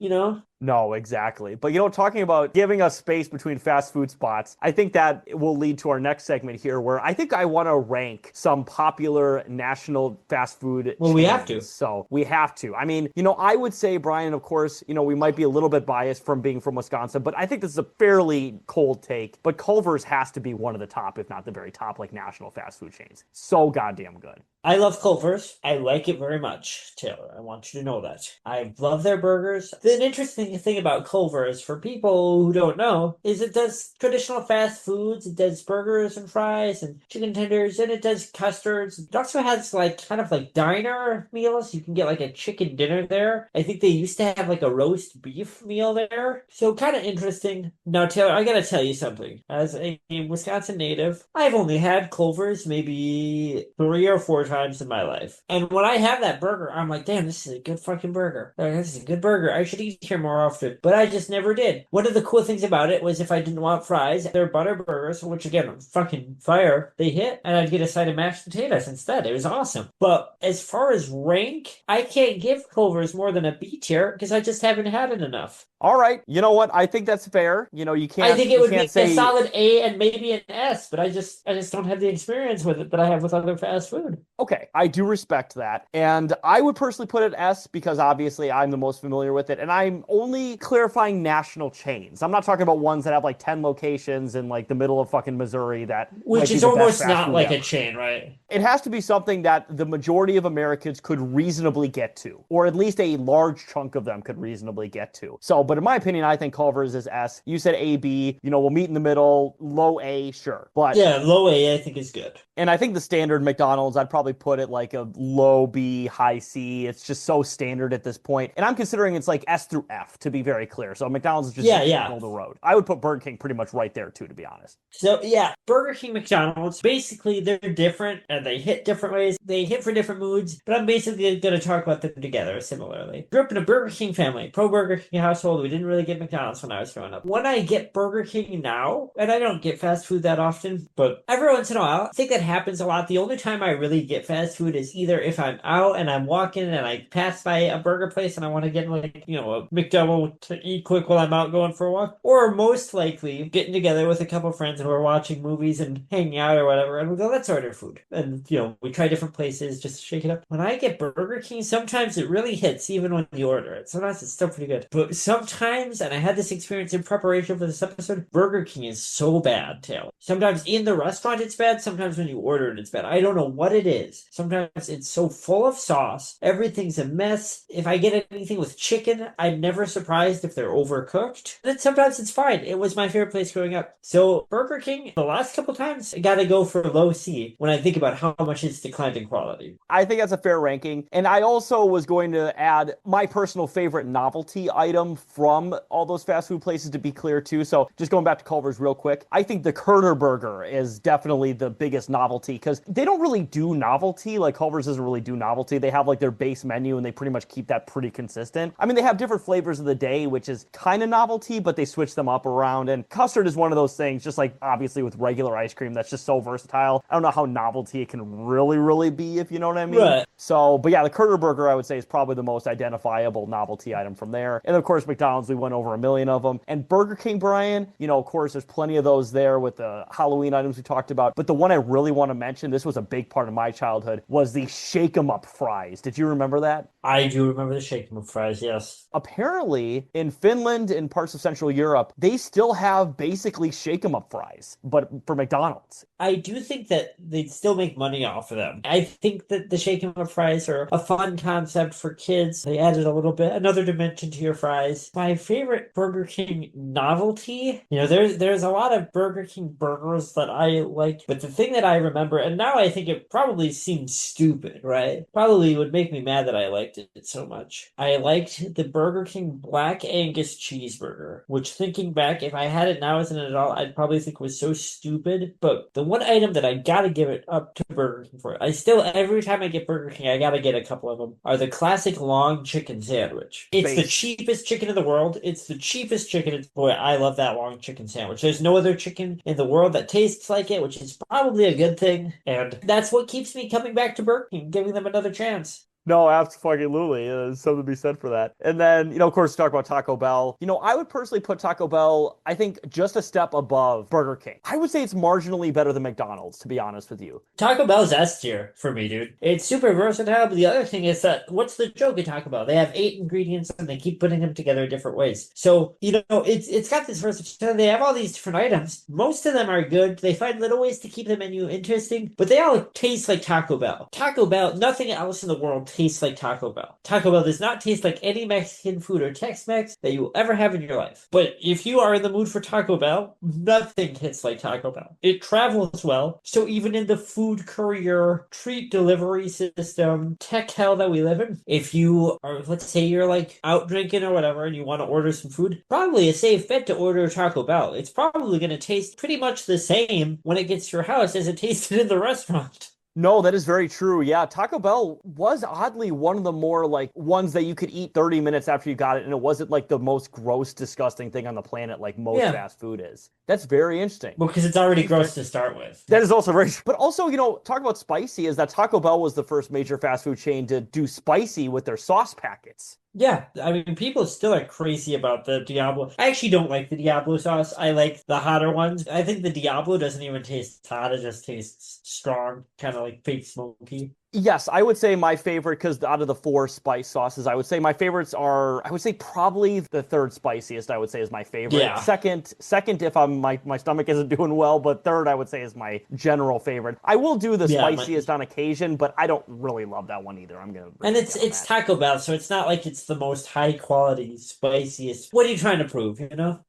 A: No, exactly. But talking about giving us space between fast food spots, I think that will lead to our next segment here where I think I want to rank some popular national fast food
B: Well, we have to.
A: chains. So we have to. I mean, I would say, Brian, of course, we might be a little bit biased from being from Wisconsin, but I think this is a fairly cold take. But Culver's has to be one of the top, if not the very top, like national fast food chains. So goddamn good.
B: I love Culver's. I like it very much, Taylor. I want you to know that. I love their burgers. The interesting thing about Culver's, for people who don't know, is it does traditional fast foods. It does burgers and fries and chicken tenders, and it does custards. It also has kind of like diner meals. You can get like a chicken dinner there. I think they used to have like a roast beef meal there. So kind of interesting. Now, Taylor, I gotta tell you something. As a Wisconsin native, I've only had Culver's maybe 3 or 4 times in my life. And when I have that burger, I'm like, damn, this is a good fucking burger. This is a good burger. I should eat here more often. But I just never did. One of the cool things about it was if I didn't want fries, their butter burgers, which again, fucking fire, they hit, and I'd get a side of mashed potatoes instead. It was awesome. But as far as rank, I can't give Culver's more than a B tier because I just haven't had it enough.
A: All right. You know what? I think that's fair. You can't.
B: I think it would be
A: say
B: a solid A and maybe an S, but I just don't have the experience with it that I have with other fast food.
A: Okay, I do respect that. And I would personally put it S because obviously I'm the most familiar with it. And I'm only clarifying national chains. I'm not talking about ones that have like 10 locations in like the middle of fucking Missouri
B: which is almost not like a chain, right?
A: It has to be something that the majority of Americans could reasonably get to, or at least a large chunk of them could reasonably get to. So, but in my opinion, I think Culver's is S. You said A, B, we'll meet in the middle, low A, sure. But
B: yeah, low A I think is good.
A: And I think the standard McDonald's, I'd probably put it like a low B, high C. It's just so standard at this point. And I'm considering it's like S through F, to be very clear. So McDonald's is just middle of the road. I would put Burger King pretty much right there, too, to be honest.
B: So, yeah, Burger King, McDonald's, basically they're different and they hit different ways. They hit for different moods, but I'm basically going to talk about them together similarly. Grew up in a Burger King family, pro-Burger King household. We didn't really get McDonald's when I was growing up. When I get Burger King now, and I don't get fast food that often, but every once in a while, I think that happens a lot. The only time I really get fast food is either if I'm out and I'm walking and I pass by a burger place and I want to get a McDouble to eat quick while I'm out going for a walk, or most likely getting together with a couple friends and we're watching movies and hanging out or whatever, and we go, let's order food. And, we try different places just to shake it up. When I get Burger King, sometimes it really hits even when you order it. Sometimes it's still pretty good. But sometimes, and I had this experience in preparation for this episode, Burger King is so bad, Taylor. Sometimes in the restaurant it's bad, sometimes when you order it it's bad. I don't know what it is. Sometimes it's so full of sauce, everything's a mess. If I get anything with chicken, I'm never surprised if they're overcooked. Then sometimes it's fine. It was my favorite place growing up. So Burger King, the last couple times, I gotta go for low C when I think about how much it's declined in quality.
A: I think that's a fair ranking. And I also was going to add my personal favorite novelty item from all those fast food places, to be clear too. So just going back to Culver's real quick, I think the Kerner Burger is definitely the biggest novelty because they don't really do novelty. Like Culver's doesn't really do novelty. They have like their base menu and they pretty much keep that pretty consistent. I mean, they have different flavors of the day, which is kind of novelty, but they switch them up around. And custard is one of those things, just like obviously with regular ice cream, that's just so versatile. I don't know how novelty it can really be, if you know what I mean.
B: Right.
A: So, but yeah, the Kerner Burger, I would say, is probably the most identifiable novelty item from there. And of course, McDonald's, we went over 1 million of them. And Burger King, Brian, of course, there's plenty of those there with the Halloween items we talked about. But the one I really want to mention, this was a big part of my childhood, was the Shake 'em Up fries. Did you remember that?
B: I do remember the Shake 'em Up fries, yes.
A: Apparently, in Finland and parts of Central Europe, they still have basically Shake 'em Up fries, but for McDonald's.
B: I do think that they'd still make money off of them. I think that the Shake 'em Up fries are a fun concept for kids. They added a little bit, another dimension to your fries. My favorite Burger King novelty, there's a lot of Burger King burgers that I like, but the thing that I remember, and now I think it probably seems stupid, right? Probably would make me mad that I liked it so much. I liked the Burger King Black Angus cheeseburger, which thinking back, if I had it now as an adult, I'd probably think was so stupid. But the one item that I gotta give it up to Burger King for, every time I get Burger King, I gotta get a couple of them, are the classic long chicken sandwich. It's the cheapest chicken in the world. It's the cheapest chicken. Boy, I love that long chicken sandwich. There's no other chicken in the world that tastes like it, which is probably a good thing. And that's what keeps me coming back to Burger King, giving them another chance.
A: No, absolutely. There's something to be said for that. And then, of course, talk about Taco Bell. I would personally put Taco Bell, I think, just a step above Burger King. I would say it's marginally better than McDonald's, to be honest with you.
B: Taco Bell's S tier for me, dude. It's super versatile, but the other thing is that what's the joke at Taco Bell? They have 8 ingredients and they keep putting them together in different ways. So, it's got this versatility. They have all these different items. Most of them are good. They find little ways to keep the menu interesting, but they all taste like Taco Bell. Taco Bell, nothing else in the world tastes like Taco Bell. Taco Bell does not taste like any Mexican food or Tex-Mex that you will ever have in your life. But if you are in the mood for Taco Bell, nothing hits like Taco Bell. It travels well, so even in the food courier treat delivery system tech hell that we live in, if you are, let's say you're like out drinking or whatever and you want to order some food, probably a safe bet to order Taco Bell. It's probably going to taste pretty much the same when it gets to your house as it tasted in the restaurant.
A: No, that is very true. Yeah, Taco Bell was oddly one of the more like ones that you could eat 30 minutes after you got it, and it wasn't like the most gross, disgusting thing on the planet like most fast food is. That's very interesting.
B: Well, because it's already gross to start with.
A: That is also very true. But also, talk about spicy is that Taco Bell was the first major fast food chain to do spicy with their sauce packets.
B: Yeah, I mean, people still are crazy about the Diablo. I actually don't like the Diablo sauce. I like the hotter ones. I think the Diablo doesn't even taste hot. It just tastes strong, kind of like fake smoky.
A: Yes, I would say my favorite, because out of the 4 spice sauces, I would say my favorites are, I would say probably the third spiciest, I would say is my favorite.
B: Yeah.
A: Second if my stomach isn't doing well, but third I would say is my general favorite. I will do the spiciest on occasion, but I don't really love that one either.
B: And it's Taco Bell, so it's not like it's the most high quality, spiciest. What are you trying to prove,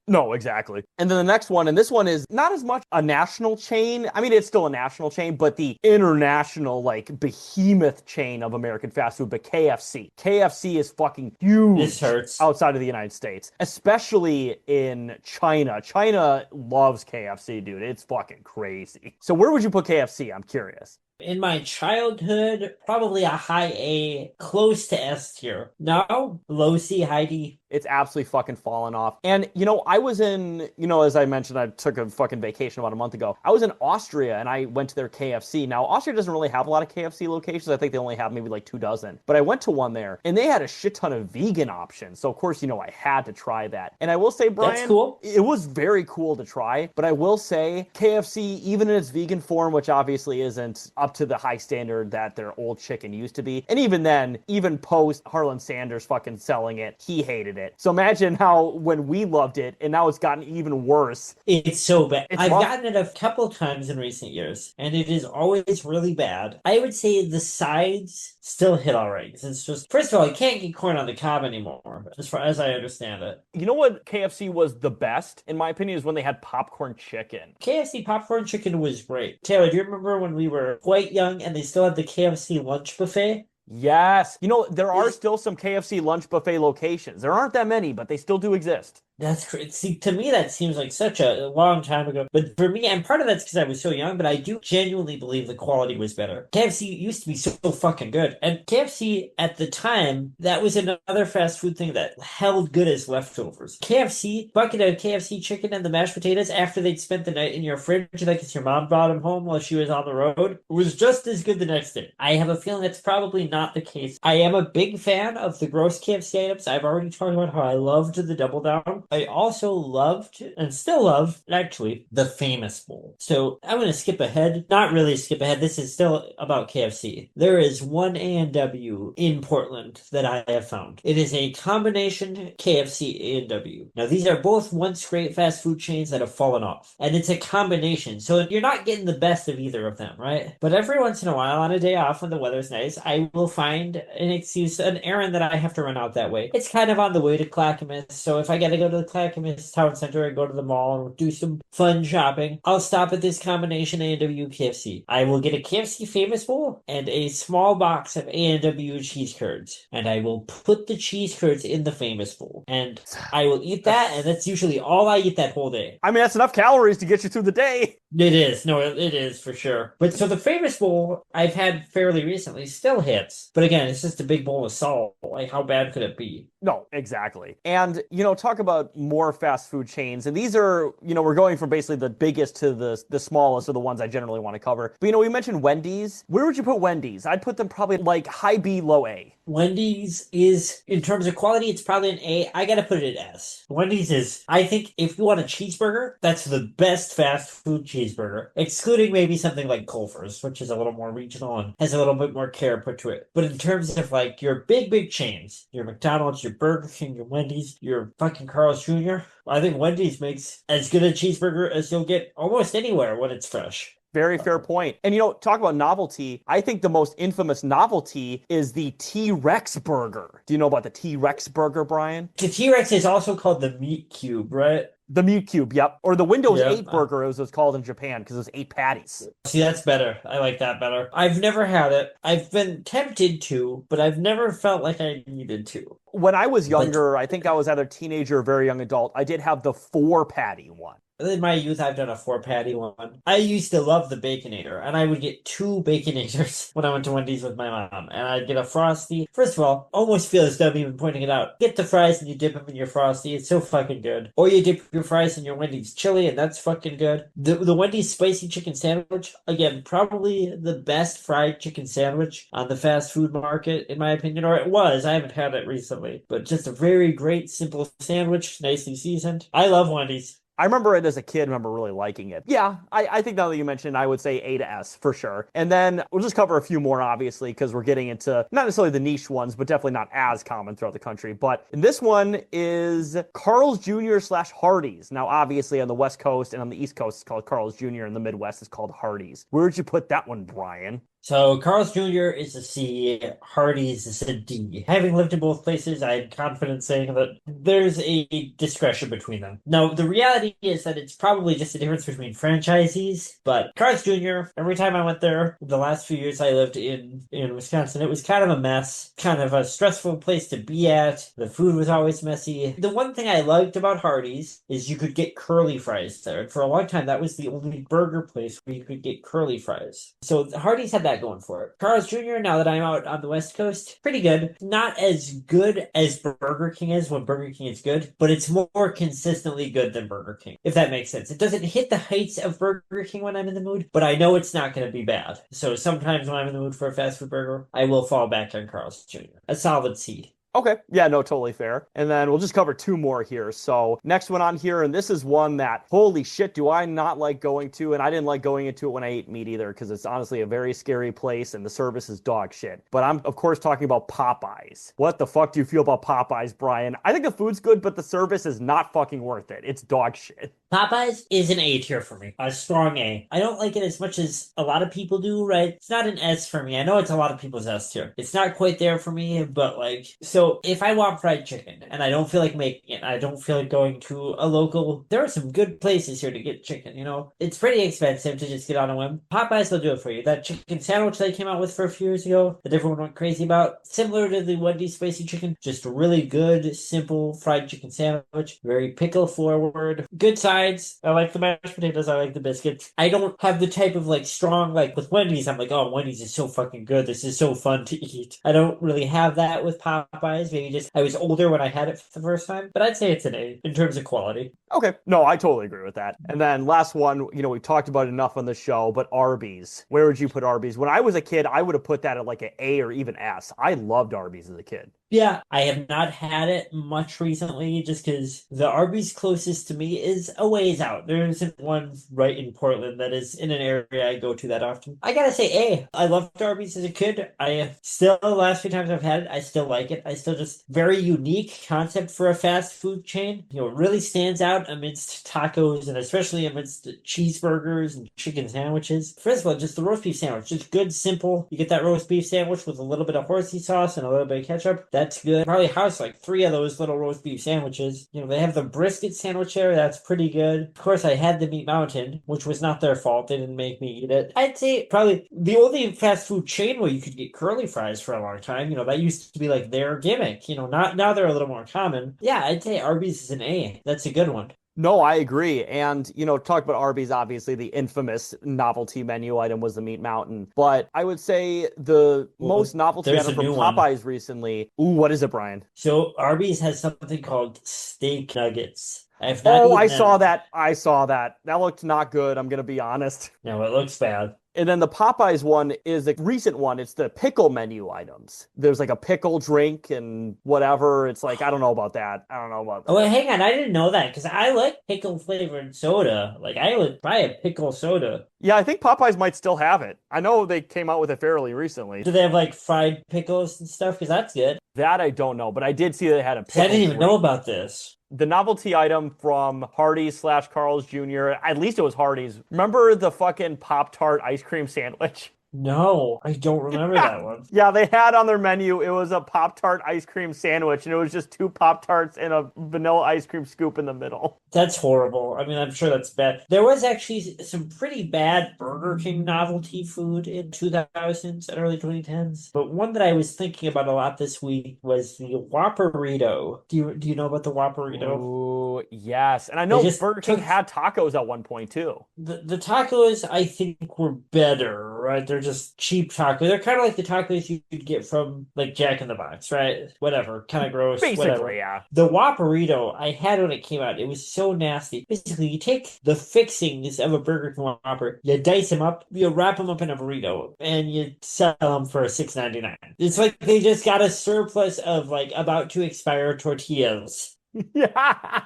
A: No, exactly. And then the next one, and this one is not as much a national chain. I mean, it's still a national chain, but the international, like, behemoth chain of American fast food, but KFC. KFC is fucking huge.
B: This hurts.
A: Outside of the United States, especially in China. China loves KFC, dude. It's fucking crazy. So where would you put KFC? I'm curious.
B: In my childhood, probably a high A, close to S tier. No, low C, high D.
A: It's absolutely fucking fallen off. And, I was in, as I mentioned, I took a fucking vacation about a month ago. I was in Austria and I went to their KFC. Now, Austria doesn't really have a lot of KFC locations. I think they only have maybe like 2 dozen. But I went to one there and they had a shit ton of vegan options. So, of course, I had to try that. And I will say, Brian,
B: that's cool.
A: It was very cool to try. But I will say, KFC, even in its vegan form, which obviously isn't up to the high standard that their old chicken used to be. And even then, even post Harlan Sanders fucking selling it, he hated it. So imagine how when we loved it, and now it's gotten even worse.
B: It's so bad. I've gotten it a couple times in recent years, and it is always really bad. I would say the sides still hit all right. It's just, first of all, you can't get corn on the cob anymore, as far as I understand it.
A: You know what KFC was the best, in my opinion, is when they had popcorn chicken.
B: KFC popcorn chicken was great. Taylor, do you remember when we were quite young and they still had the KFC lunch buffet?
A: Yes. There are still some KFC lunch buffet locations. There aren't that many, but they still do exist.
B: That's great. See, to me, that seems like such a long time ago. But for me, and part of that's because I was so young, but I do genuinely believe the quality was better. KFC used to be so fucking good. And KFC, at the time, that was another fast food thing that held good as leftovers. KFC, bucket of KFC chicken and the mashed potatoes after they'd spent the night in your fridge, like it's your mom brought them home while she was on the road, was just as good the next day. I have a feeling that's probably not the case. I am a big fan of the gross KFC items. I've already talked about how I loved the Double Down. I also loved, and still love, actually, the Famous Bowl. So I'm going to skip ahead. Not really skip ahead. This is still about KFC. There is one A&W in Portland that I have found. It is a combination KFC A&W. Now, these are both once great fast food chains that have fallen off. And it's a combination. So you're not getting the best of either of them, right? But every once in a while, on a day off when the weather's nice, I will find an excuse, an errand that I have to run out that way. It's kind of on the way to Clackamas. So if I got to go to the Clackamas Town Center and go to the mall and do some fun shopping, I'll stop at this combination A&W KFC. I will get a KFC Famous Bowl and a small box of A&W cheese curds. And I will put the cheese curds in the Famous Bowl. And I will eat that, and that's usually all I eat that whole day.
A: I mean, that's enough calories to get you through the day.
B: It is. No, it is for sure. But so the famous bowl I've had fairly recently still hits. But again, it's just a big bowl of salt. Like, how bad could it be?
A: No, exactly. And, talk about more fast food chains. And these are, we're going from basically the biggest to the smallest are the ones I generally want to cover. But, we mentioned Wendy's. Where would you put Wendy's? I'd put them probably like high B, low A.
B: Wendy's is, in terms of quality, it's probably an A. I gotta put it at S. Wendy's is, I think, if you want a cheeseburger, that's the best fast food cheeseburger, excluding maybe something like Culver's, which is a little more regional and has a little bit more care put to it. But in terms of like your big chains, your McDonald's, your Burger King, your Wendy's, your fucking Carl's Jr., I think Wendy's makes as good a cheeseburger as you'll get almost anywhere when it's fresh.
A: Very fair point. And talk about novelty. I think the most infamous novelty is the T-Rex burger. Do you know about the T-Rex burger, Brian?
B: The T-Rex is also called the meat cube, right?
A: The meat cube, yep. Or the Windows
B: Yep.
A: 8 burger, as it was called in Japan, because it was 8 patties.
B: See, that's better. I like that better. I've never had it. I've been tempted to, but I've never felt like I needed to.
A: When I was younger, I think I was either teenager or very young adult, I did have the 4 patty one.
B: In my youth, I've done a 4-patty one. I used to love the Baconator, and I would get 2 Baconators when I went to Wendy's with my mom. And I'd get a Frosty. First of all, almost feel as dumb even pointing it out. Get the fries and you dip them in your Frosty. It's so fucking good. Or you dip your fries in your Wendy's chili, and that's fucking good. The Wendy's spicy chicken sandwich, again, probably the best fried chicken sandwich on the fast food market, in my opinion. Or it was. I haven't had it recently. But just a very great, simple sandwich, nicely seasoned. I love Wendy's.
A: I remember it as a kid, I remember really liking it. Yeah, I think now that you mentioned, I would say A to S for sure. And then we'll just cover a few more, obviously, because we're getting into not necessarily the niche ones, but definitely not as common throughout the country. But this one is Carl's Jr. / Hardee's. Now, obviously, on the West Coast and on the East Coast, it's called Carl's Jr. and the Midwest is called Hardee's. Where'd you put that one, Brian?
B: So Carl's Jr. is a C, Hardee's is a D. Having lived in both places, I am confident saying that there's a discretion between them. Now, the reality is that it's probably just a difference between franchisees, but Carl's Jr., every time I went there, the last few years I lived in Wisconsin, it was kind of a mess, kind of a stressful place to be at. The food was always messy. The one thing I liked about Hardee's is you could get curly fries there. And for a long time, that was the only burger place where you could get curly fries. So Hardee's had that going for it. Carl's Jr., now that I'm out on the West Coast, pretty good. Not as good as Burger King is when Burger King is good, but it's more consistently good than Burger King, if that makes sense. It doesn't hit the heights of Burger King when I'm in the mood, but I know it's not going to be bad. So sometimes when I'm in the mood for a fast food burger, I will fall back on Carl's Jr. A solid C.
A: Okay. Yeah, no, totally fair. And then we'll just cover 2 more here. So next one on here, and this is one that, holy shit, do I not like going to, and I didn't like going into it when I ate meat either, because it's honestly a very scary place and the service is dog shit. But I'm, of course, talking about Popeyes. What the fuck do you feel about Popeyes, Brian? I think the food's good, but the service is not fucking worth it. It's dog shit.
B: Popeyes is an A tier for me. A strong A. I don't like it as much as a lot of people do, right? It's not an S for me. I know it's a lot of people's S tier. It's not quite there for me, but so if I want fried chicken and I don't feel like making it, I don't feel like going to a local, there are some good places here to get chicken, It's pretty expensive to just get on a whim. Popeyes will do it for you. That chicken sandwich they came out with for a few years ago that everyone went crazy about, similar to the Wendy's spicy chicken, just a really good, simple fried chicken sandwich. Very pickle forward. Good size. I like the mashed potatoes. I like the biscuits. I don't have the type of strong, with Wendy's. I'm like, oh, Wendy's is so fucking good. This is so fun to eat. I don't really have that with Popeyes. Maybe just I was older when I had it for the first time. But I'd say it's an A in terms of quality.
A: Okay. No, I totally agree with that. And then last one, we've talked about it enough on the show, but Arby's. Where would you put Arby's? When I was a kid, I would have put that at an A or even S. I loved Arby's as a kid.
B: Yeah, I have not had it much recently just because the Arby's closest to me is a ways out. There isn't one right in Portland that is in an area I go to that often. I gotta say A. I loved Arby's as a kid. I still, the last few times I've had it, I still like it. I still just, very unique concept for a fast food chain. It really stands out amidst tacos and especially amidst cheeseburgers and chicken sandwiches. First of all, just the roast beef sandwich. Just good, simple. You get that roast beef sandwich with a little bit of horsey sauce and a little bit of ketchup. That's good. Probably house 3 of those little roast beef sandwiches. They have the brisket sandwich there. That's pretty good. Of course, I had the Meat Mountain, which was not their fault. They didn't make me eat it. I'd say probably the only fast food chain where you could get curly fries for a long time. That used to be their gimmick. Not now they're a little more common. Yeah, I'd say Arby's is an A. That's a good one.
A: No, I agree. And, talk about Arby's, obviously the infamous novelty menu item was the Meat Mountain. But I would say the
B: Well,
A: most novelty
B: there's
A: item
B: a
A: from
B: new one.
A: Popeyes recently. Ooh, what is it, Brian?
B: So Arby's has something called steak nuggets. I have not
A: Oh, I
B: eaten
A: saw
B: them.
A: that. I saw that. That looked not good. I'm gonna be honest.
B: No, it looks bad.
A: And then the Popeyes one is a recent one. It's the pickle menu items. There's like a pickle drink and whatever. It's like, I don't know about that. I don't know about
B: Oh, wait,
A: that.
B: hang on. I didn't know that because I like pickle flavored soda. Like I would buy a pickle soda.
A: Yeah, I think Popeyes might still have it. I know they came out with it fairly recently.
B: Do they have like fried pickles and stuff? Because that's good.
A: That I don't know, but I did see they had a
B: See, I
A: pickle
B: didn't even know
A: drink.
B: about this.
A: The novelty item from Hardee's slash Carl's Jr., at least it was Hardee's. Remember the fucking Pop-Tart ice cream sandwich?
B: No, I don't remember
A: Yeah.
B: that one.
A: Yeah, they had on their menu, it was a Pop-Tart ice cream sandwich, and it was just two Pop-Tarts and a vanilla ice cream scoop in the middle.
B: That's horrible. I mean, I'm sure that's bad. There was actually some pretty bad Burger King novelty food in 2000s and early 2010s. But one that I was thinking about a lot this week was the Whopperito. Do you know about the Whopperito?
A: Ooh, yes. And I
B: They
A: know
B: just
A: Burger King
B: took
A: had tacos at one point too.
B: the tacos, I think, were better, right? They're just cheap tacos. They're kind of like the tacos you'd get from like Jack in the Box, right? Whatever, kind of gross,
A: Basically,
B: whatever.
A: yeah.
B: The Whopperito I had when it came out. It was so nasty. Basically, you take the fixings of a Burger King Whopper, you dice them up, you wrap them up in a burrito, and you sell them for $6.99. It's like they just got a surplus of like about to expire tortillas.
A: Yeah.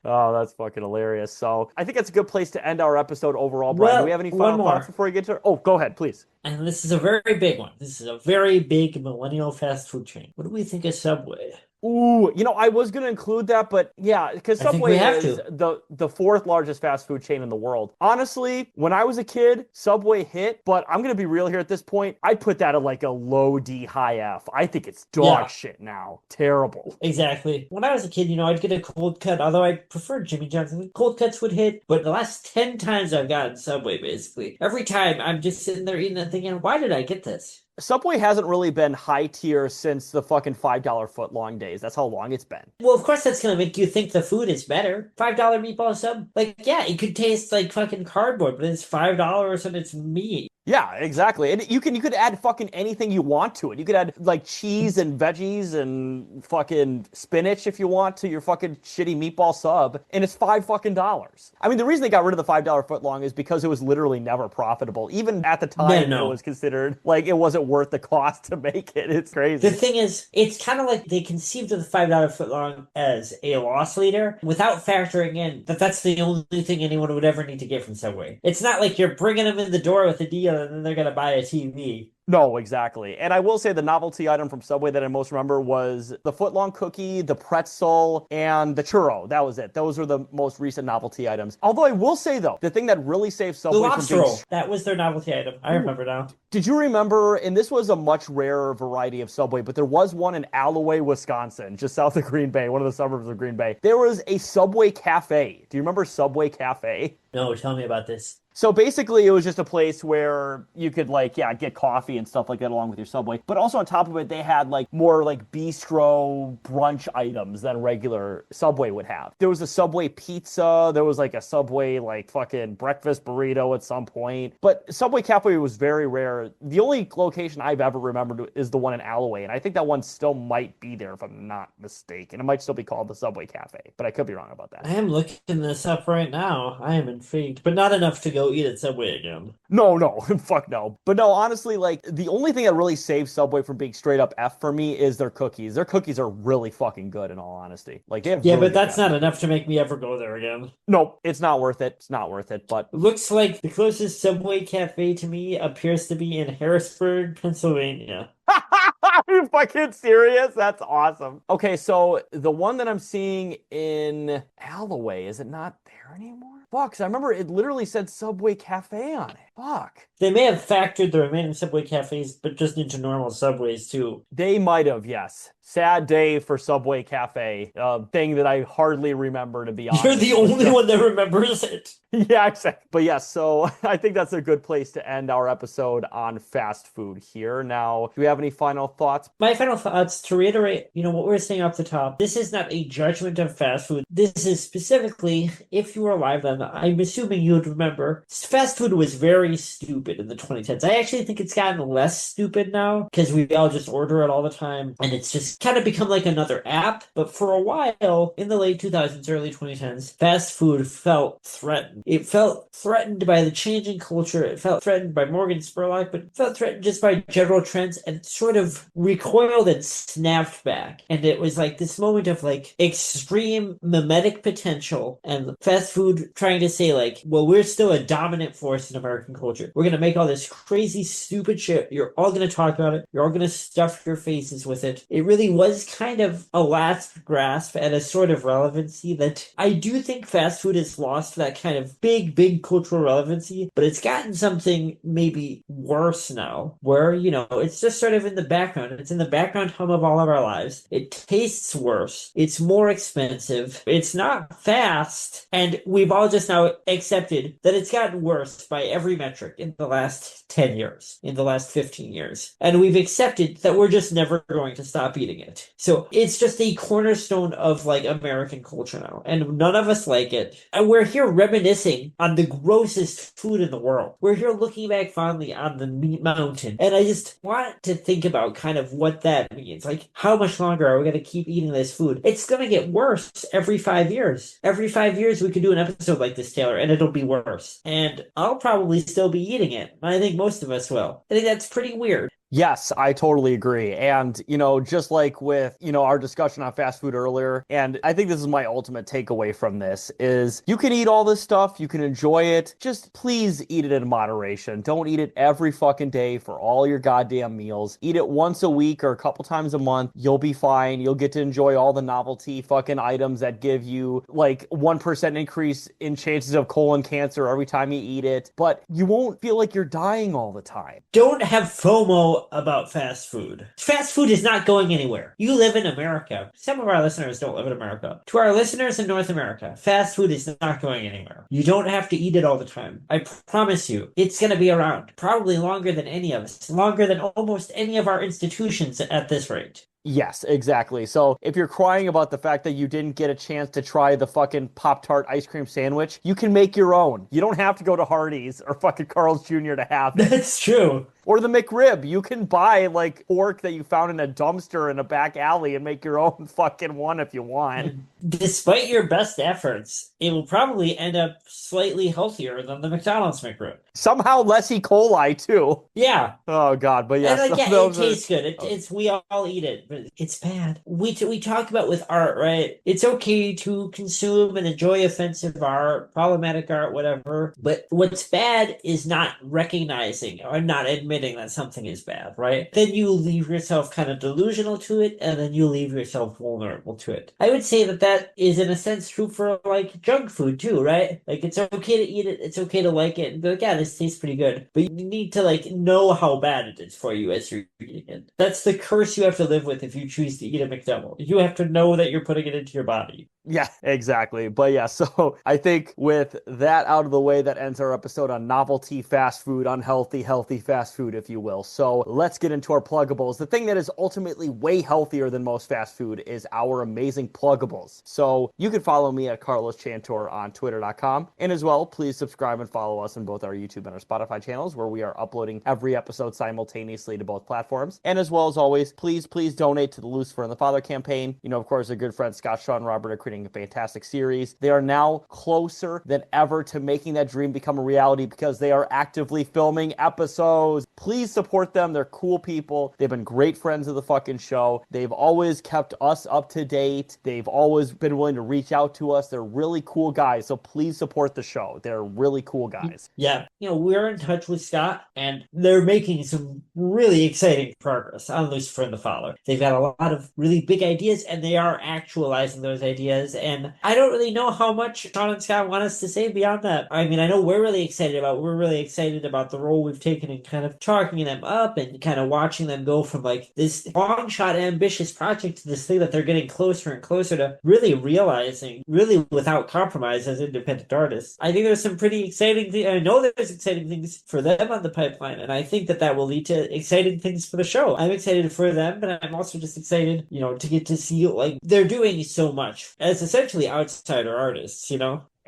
A: Oh, that's fucking hilarious. So I think that's a good place to end our episode overall, Brian. Do we
B: Well,
A: have any
B: one
A: final thoughts
B: more.
A: before we get to? Oh, go ahead, please.
B: And this is a very big one. This is a very big millennial fast food chain. What do we think of Subway?
A: Ooh, I was gonna include that, but yeah, because
B: I think we
A: Subway
B: have
A: is
B: to.
A: the fourth largest fast food chain in the world. Honestly, when I was a kid, Subway hit, but I'm gonna be real here at this point. I'd put that at like a low D, high F. I think it's dog
B: Yeah,
A: shit now. Terrible.
B: exactly. When I was a kid, I'd get a cold cut, although I preferred Jimmy John's. Cold cuts would hit, but the last 10 times I've gotten Subway, basically, every time I'm just sitting there eating and thinking, why did I get this?
A: Subway hasn't really been high tier since the fucking $5 foot long days. That's how long it's been.
B: Well, of course that's gonna make you think the food is better. $5 meatball sub? Like, yeah, it could taste like fucking cardboard, but it's $5 and it's meat.
A: Yeah, exactly. And you could add fucking anything you want to it. You could add like cheese and veggies and fucking spinach if you want to your fucking shitty meatball sub, and it's $5 fucking. I mean, the reason they got rid of the $5 foot long is because it was literally never profitable. Even at the
B: Yeah,
A: time, it
B: no.
A: was considered like it wasn't worth the cost to make it. It's
B: The
A: crazy.
B: thing is, it's kind of like they conceived of the $5 footlong as a loss leader without factoring in that that's the only thing anyone would ever need to get from Subway. It's not like you're bringing them in the door with a deal and then they're going to buy a TV.
A: No, exactly. And I will say the novelty item from Subway that I most remember was the footlong cookie, the pretzel, and the churro. That was it. Those were the most recent novelty items. Although I will say though, the thing that really saved
B: The
A: Subway from
B: lobster
A: being
B: roll, that was their novelty item. I remember now.
A: did you remember, and this was a much rarer variety of Subway, but there was one in Alloway, Wisconsin, just south of Green Bay, one of the suburbs of Green Bay. There was a Subway Cafe. Do you remember Subway Cafe?
B: No, tell me about this.
A: So basically, it was just a place where you could get coffee and stuff like that along with your Subway. But also on top of it, they had like more like bistro brunch items than regular Subway would have. There was a Subway pizza. There was like a Subway like fucking breakfast burrito at some point. But Subway Cafe was very rare. The only location I've ever remembered is the one in Alloway, and I think that one still might be there if I'm not mistaken. It might still be called the Subway Cafe, but I could be wrong about that.
B: I am looking this up right now. I am intrigued, but not enough to go eat at Subway again.
A: No, no, fuck no. But no, honestly, like the only thing that really saves Subway from being straight up F for me is their cookies. Their cookies are really fucking good in all honesty. Like they have
B: Yeah,
A: really
B: but
A: good
B: that's not
A: cookies.
B: enough to make me ever go there again.
A: Nope, it's not worth it. It's not worth it. But
B: Looks like the closest Subway cafe to me appears to be in Harrisburg, Pennsylvania.
A: are you fucking serious? That's awesome. Okay, so the one that I'm seeing in Alloway, is it not there anymore? Fuck, 'cause I remember it literally said Subway Cafe on it. Fuck.
B: They may have factored the remaining Subway cafes, but just into normal Subways too.
A: They might have, yes. Sad day for Subway Cafe. Thing that I hardly remember, to be honest.
B: You're the only one that remembers it.
A: Yeah, exactly. But yes, so I think that's a good place to end our episode on fast food here. Now, do we have any final thoughts?
B: My final thoughts, to reiterate, what we were saying off the top, this is not a judgment of fast food. This is specifically, if you were alive then, I'm assuming you would remember, fast food was very stupid in the 2010s. I actually think it's gotten less stupid now, because we all just order it all the time, and it's just kind of become like another app. But for a while, in the late 2000s, early 2010s, fast food felt threatened. It felt threatened by the changing culture. It felt threatened by Morgan Spurlock, but it felt threatened just by general trends, and sort of recoiled and snapped back. And it was like this moment of like extreme mimetic potential, and fast food trying to say like, well, we're still a dominant force in American culture. We're going to make all this crazy, stupid shit. You're all going to talk about it. You're all going to stuff your faces with it. It really was kind of a last grasp at a sort of relevancy that I do think fast food has lost that kind of big cultural relevancy, but it's gotten something maybe worse now, where, it's just sort of in the background. It's in the background hum of all of our lives. It tastes worse. It's more expensive. It's not fast. And we've all just now accepted that it's gotten worse by every metric in the last 10 years, in the last 15 years. And we've accepted that we're just never going to stop eating it. So it's just a cornerstone of like American culture now. And none of us like it. And we're here reminiscing on the grossest food in the world. We're here looking back fondly on the meat mountain. And I just want to think about kind of what that means. Like, how much longer are we going to keep eating this food? It's going to get worse every 5 years. Every 5 years we could do an episode like this, Taylor, and it'll be worse. And I'll probably still be eating it. I think most of us will. I think that's pretty weird.
A: Yes, I totally agree. And, just like with, our discussion on fast food earlier, and I think this is my ultimate takeaway from this, is you can eat all this stuff, you can enjoy it, just please eat it in moderation. Don't eat it every fucking day for all your goddamn meals. Eat it once a week or a couple times a month. You'll be fine. You'll get to enjoy all the novelty fucking items that give you like 1% increase in chances of colon cancer every time you eat it, but you won't feel like you're dying all the time.
B: Don't have FOMO about fast food. Fast food is not going anywhere. You live in America. Some of our listeners don't live in America. To our listeners in North America, fast food is not going anywhere. You don't have to eat it all the time. I promise you, it's going to be around. Probably longer than any of us. Longer than almost any of our institutions at this rate.
A: Yes, exactly. So if you're crying about the fact that you didn't get a chance to try the fucking Pop-Tart ice cream sandwich, you can make your own. You don't have to go to Hardee's or fucking Carl's Jr. to have it.
B: That's true.
A: Or the McRib. You can buy like pork that you found in a dumpster in a back alley and make your own fucking one if you want.
B: Despite your best efforts, it will probably end up slightly healthier than the McDonald's McRib.
A: Somehow less E. coli too.
B: Yeah.
A: Oh God, but yeah.
B: And like, yeah, it tastes good. It's we all eat it, but it's bad. We talk about with art, right? It's okay to consume and enjoy offensive art, problematic art, whatever. But what's bad is not recognizing or not admitting that something is bad, right? Then you leave yourself kind of delusional to it, and then you leave yourself vulnerable to it. I would say that is in a sense true for like junk food too, right? Like it's okay to eat it, it's okay to like it, and be like, yeah, this tastes pretty good. But you need to like know how bad it is for you as you're eating it. That's the curse you have to live with if you choose to eat a McDouble. You have to know that you're putting it into your body.
A: Yeah, exactly. But yeah, so I think with that out of the way, that ends our episode on novelty fast food, unhealthy, healthy fast food, if you will. So let's get into our pluggables. The thing that is ultimately way healthier than most fast food is our amazing pluggables. So you can follow me at Carlos Chantor on twitter.com. And as well, please subscribe and follow us on both our YouTube and our Spotify channels, where we are uploading every episode simultaneously to both platforms. And as well as always, please donate to the Lucifer and the Father campaign. Of course, our good friends Scott, Shaw, and Robert are creating a fantastic series. They are now closer than ever to making that dream become a reality because they are actively filming episodes. Please support them. They're cool people. They've been great friends of the fucking show. They've always kept us up to date. They've always been willing to reach out to us. They're really cool guys. So please support the show. They're really cool guys.
B: Yeah. We're in touch with Scott, and they're making some really exciting progress on Lucifer and the Father. They've got a lot of really big ideas, and they are actualizing those ideas. And I don't really know how much Sean and Scott want us to say beyond that. I mean, I know we're really excited about the role we've taken in kind of talking them up and kind of watching them go from like this long shot ambitious project to this thing that they're getting closer and closer to really realizing, really without compromise as independent artists. I think there's some pretty exciting things. I know there's exciting things for them on the pipeline, and I think that will lead to exciting things for the show. I'm excited for them, but I'm also just excited, to get to see like they're doing so much as essentially outsider artists,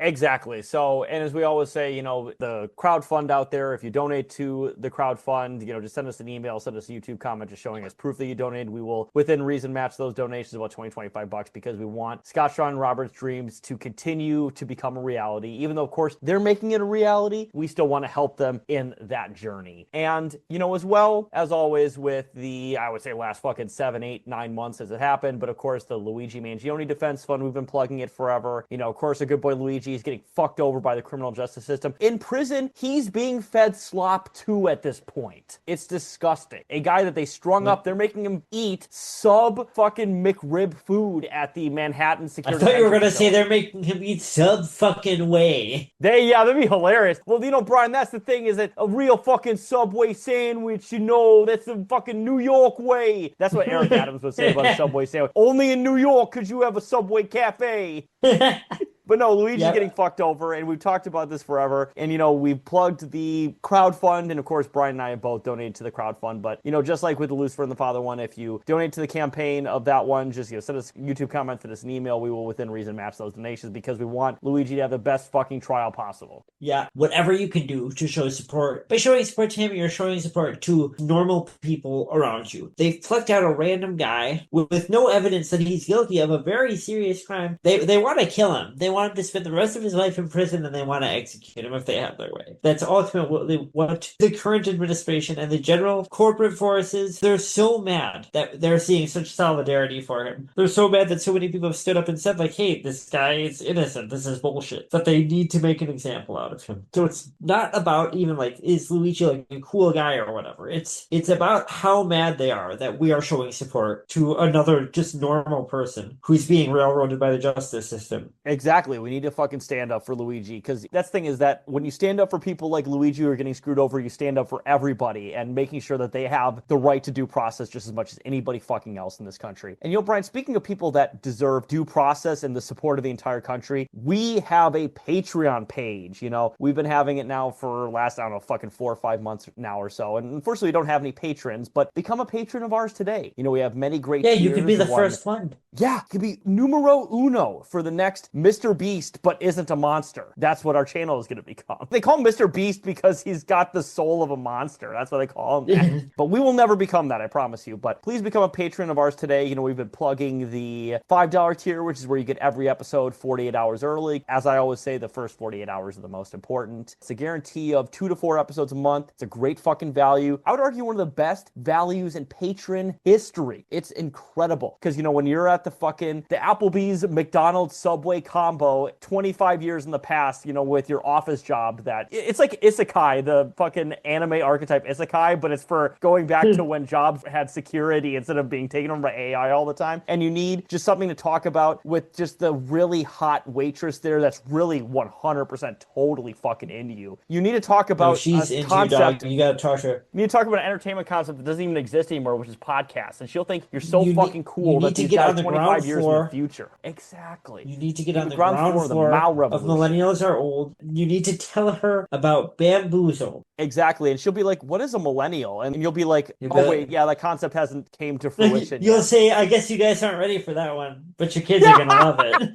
A: Exactly. So, and as we always say, the crowdfund out there, if you donate to the crowdfund, just send us an email, send us a YouTube comment just showing us proof that you donated. We will, within reason, match those donations about $20-25 because we want Scott, Sean, and Robert's dreams to continue to become a reality. Even though, of course, they're making it a reality, we still want to help them in that journey. And, as well, as always, with the, I would say, last fucking 7, 8, 9 months as it happened, but of course, the Luigi Mangione Defense Fund, we've been plugging it forever. Of course, a good boy Luigi is getting fucked over by the criminal justice system. In prison, he's being fed slop too at this point. It's disgusting. A guy that they strung up, they're making him eat sub fucking McRib food at the Manhattan security.
B: I thought you were going to say they're making him eat sub fucking way.
A: That'd be hilarious. Well, Brian, that's the thing is that a real fucking Subway sandwich, that's the fucking New York way. That's what Eric Adams would say about a Subway sandwich. Only in New York could you have a Subway cafe. But no, Luigi's getting fucked over, and we've talked about this forever. And, we've plugged the crowdfund, and of course, Brian and I have both donated to the crowdfund. But, just like with the Lucifer and the Father one, if you donate to the campaign of that one, just, send us a YouTube comment, send us an email. We will, within reason, match those donations because we want Luigi to have the best fucking trial possible.
B: Yeah, whatever you can do to show support. By showing support to him, you're showing support to normal people around you. They've plucked out a random guy with no evidence that he's guilty of a very serious crime. They want to kill him. They want him to spend the rest of his life in prison, and they want to execute him if they have their way. That's ultimately what the current administration and the general corporate forces, they're so mad that they're seeing such solidarity for him. They're so mad that so many people have stood up and said, like, hey, this guy is innocent. This is bullshit. That they need to make an example out of him. So it's not about even, like, is Luigi, like, a cool guy or whatever. It's about how mad they are that we are showing support to another just normal person who's being railroaded by the justice system.
A: Exactly. We need to fucking stand up for Luigi, because that's the thing is that when you stand up for people like Luigi who are getting screwed over, you stand up for everybody and making sure that they have the right to due process just as much as anybody fucking else in this country. And Brian, speaking of people that deserve due process and the support of the entire country, we have a Patreon page. We've been having it now for last, I don't know, fucking 4 or 5 months now or so. And unfortunately, we don't have any patrons, but become a patron of ours today. We have many great tiers.
B: You could be the first one.
A: Yeah, you could be numero uno for the next Mr. Beast, but isn't a monster. That's what our channel is going to become. They call him Mr. Beast because he's got the soul of a monster. That's what they call him. But we will never become that, I promise you. But please become a patron of ours today. We've been plugging the $5 tier, which is where you get every episode 48 hours early. As I always say, the first 48 hours are the most important. It's a guarantee of 2 to 4 episodes a month. It's a great fucking value. I would argue one of the best values in patron history. It's incredible. Because, when you're at the Applebee's McDonald's Subway combo 25 years in the past, with your office job, that it's like isekai, the fucking anime archetype isekai, but it's for going back to when jobs had security instead of being taken over by AI all the time. And you need just something to talk about with just the really hot waitress there that's really 100% totally fucking into you. You need to talk about
B: she's
A: a
B: into
A: concept.
B: You gotta talk to her.
A: You need to talk about an entertainment concept that doesn't even exist anymore, which is podcasts. And she'll think you're so fucking cool
B: you
A: that
B: need to
A: these
B: get
A: guys
B: on the
A: 25 years in
B: floor.
A: the future. Exactly.
B: You need to get on the ground floor
A: of the Mao
B: of
A: Revolution.
B: Millennials Are Old. You need to tell her about Bamboozle.
A: Exactly. And she'll be like, what is a millennial? And you'll be like, wait, yeah, that concept hasn't came to fruition
B: You'll
A: yet.
B: say, I guess you guys aren't ready for that one, but your kids are going to love it.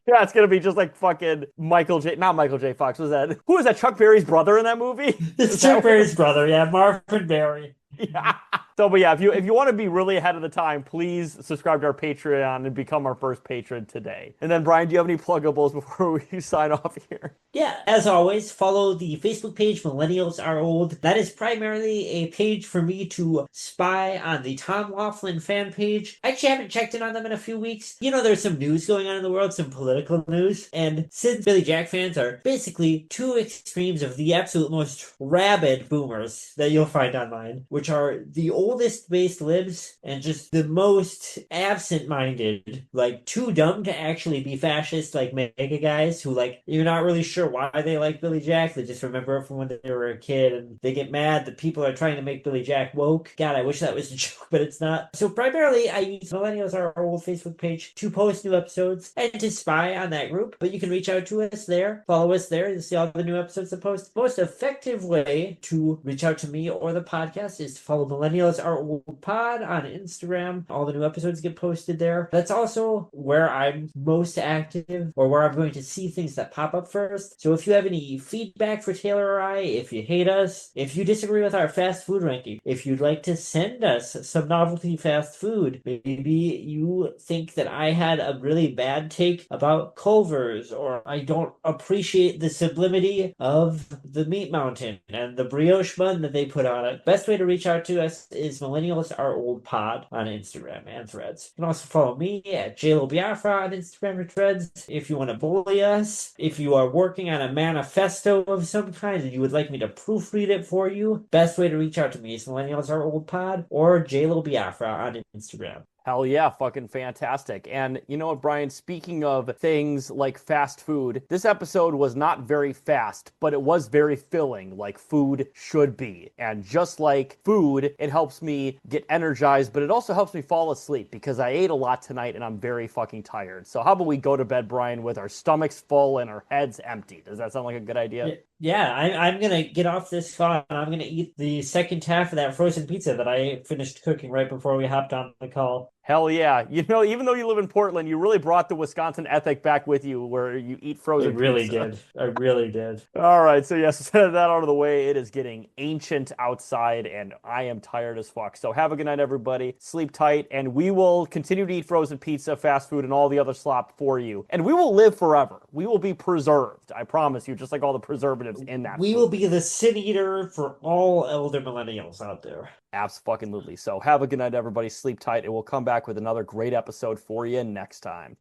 A: Yeah, it's going to be just like fucking not Michael J. Fox, was that? Who was that, Chuck Berry's brother in that movie?
B: It's Chuck Berry's brother, yeah, Marvin Berry.
A: Yeah. So, but yeah, if you want to be really ahead of the time, please subscribe to our Patreon and become our first patron today. And then, Brian, do you have any pluggables before we sign off here?
B: Yeah, as always, follow the Facebook page Millennials Are Old. That is primarily a page for me to spy on the Tom Laughlin fan page. I actually haven't checked in on them in a few weeks. You know, there's some news going on in the world, some political news, and since Billy Jack fans are basically two extremes of the absolute most rabid boomers that you'll find online, which are the oldest based libs and just the most absent-minded, like too dumb to actually be fascist, like mega guys who like you're not really sure why they like Billy Jack. They just remember it from when they were a kid and they get mad that people are trying to make Billy Jack woke. God, I wish that was a joke, but it's not. So primarily I use Millennials Are Our Old Facebook page to post new episodes and to spy on that group, but you can reach out to us there, follow us there, and see all the new episodes that post. Most effective way to reach out to me or the podcast is to follow Millennials Are Old Pod on Instagram. All the new episodes get posted there. That's also where I'm most active, or where I'm going to see things that pop up first. So if you have any feedback for Taylor or I, if you hate us, if you disagree with our fast food ranking, if you'd like to send us some novelty fast food, maybe you think that I had a really bad take about Culver's, or I don't appreciate the sublimity of the Meat Mountain and the brioche bun that they put on it. Best way to reach out to us is Millennials Are Old Pod on Instagram and Threads. You can also follow me at JLo Biafra on Instagram or Threads if you want to bully us. If you are working on a manifesto of some kind and you would like me to proofread it for you, best way to reach out to me is Millennials Are Old Pod or JLo Biafra on Instagram.
A: Hell yeah, fucking fantastic. And you know what, Brian, speaking of things like fast food, this episode was not very fast, but it was very filling, like food should be. And just like food, it helps me get energized, but it also helps me fall asleep because I ate a lot tonight and I'm very fucking tired. So how about we go to bed, Brian, with our stomachs full and our heads empty? Does that sound like a good idea?
B: Yeah, I'm gonna get off this call and I'm gonna eat the second half of that frozen pizza that I finished cooking right before we hopped on the call.
A: Hell yeah. You know, even though you live in Portland, you really brought the Wisconsin ethic back with you where you eat
B: I
A: frozen
B: really
A: pizza.
B: did. I really did.
A: All right, so yes, instead of that out of the way, it is getting ancient outside, and I am tired as fuck. So have a good night, everybody. Sleep tight, and we will continue to eat frozen pizza, fast food, and all the other slop for you. And we will live forever. We will be preserved. I promise you, just like all the preservatives in that
B: We
A: food.
B: will be the sin eater for all elder millennials out there.
A: Abs-fucking-lutely. So have a good night, everybody. Sleep tight, and we'll come back with another great episode for you next time.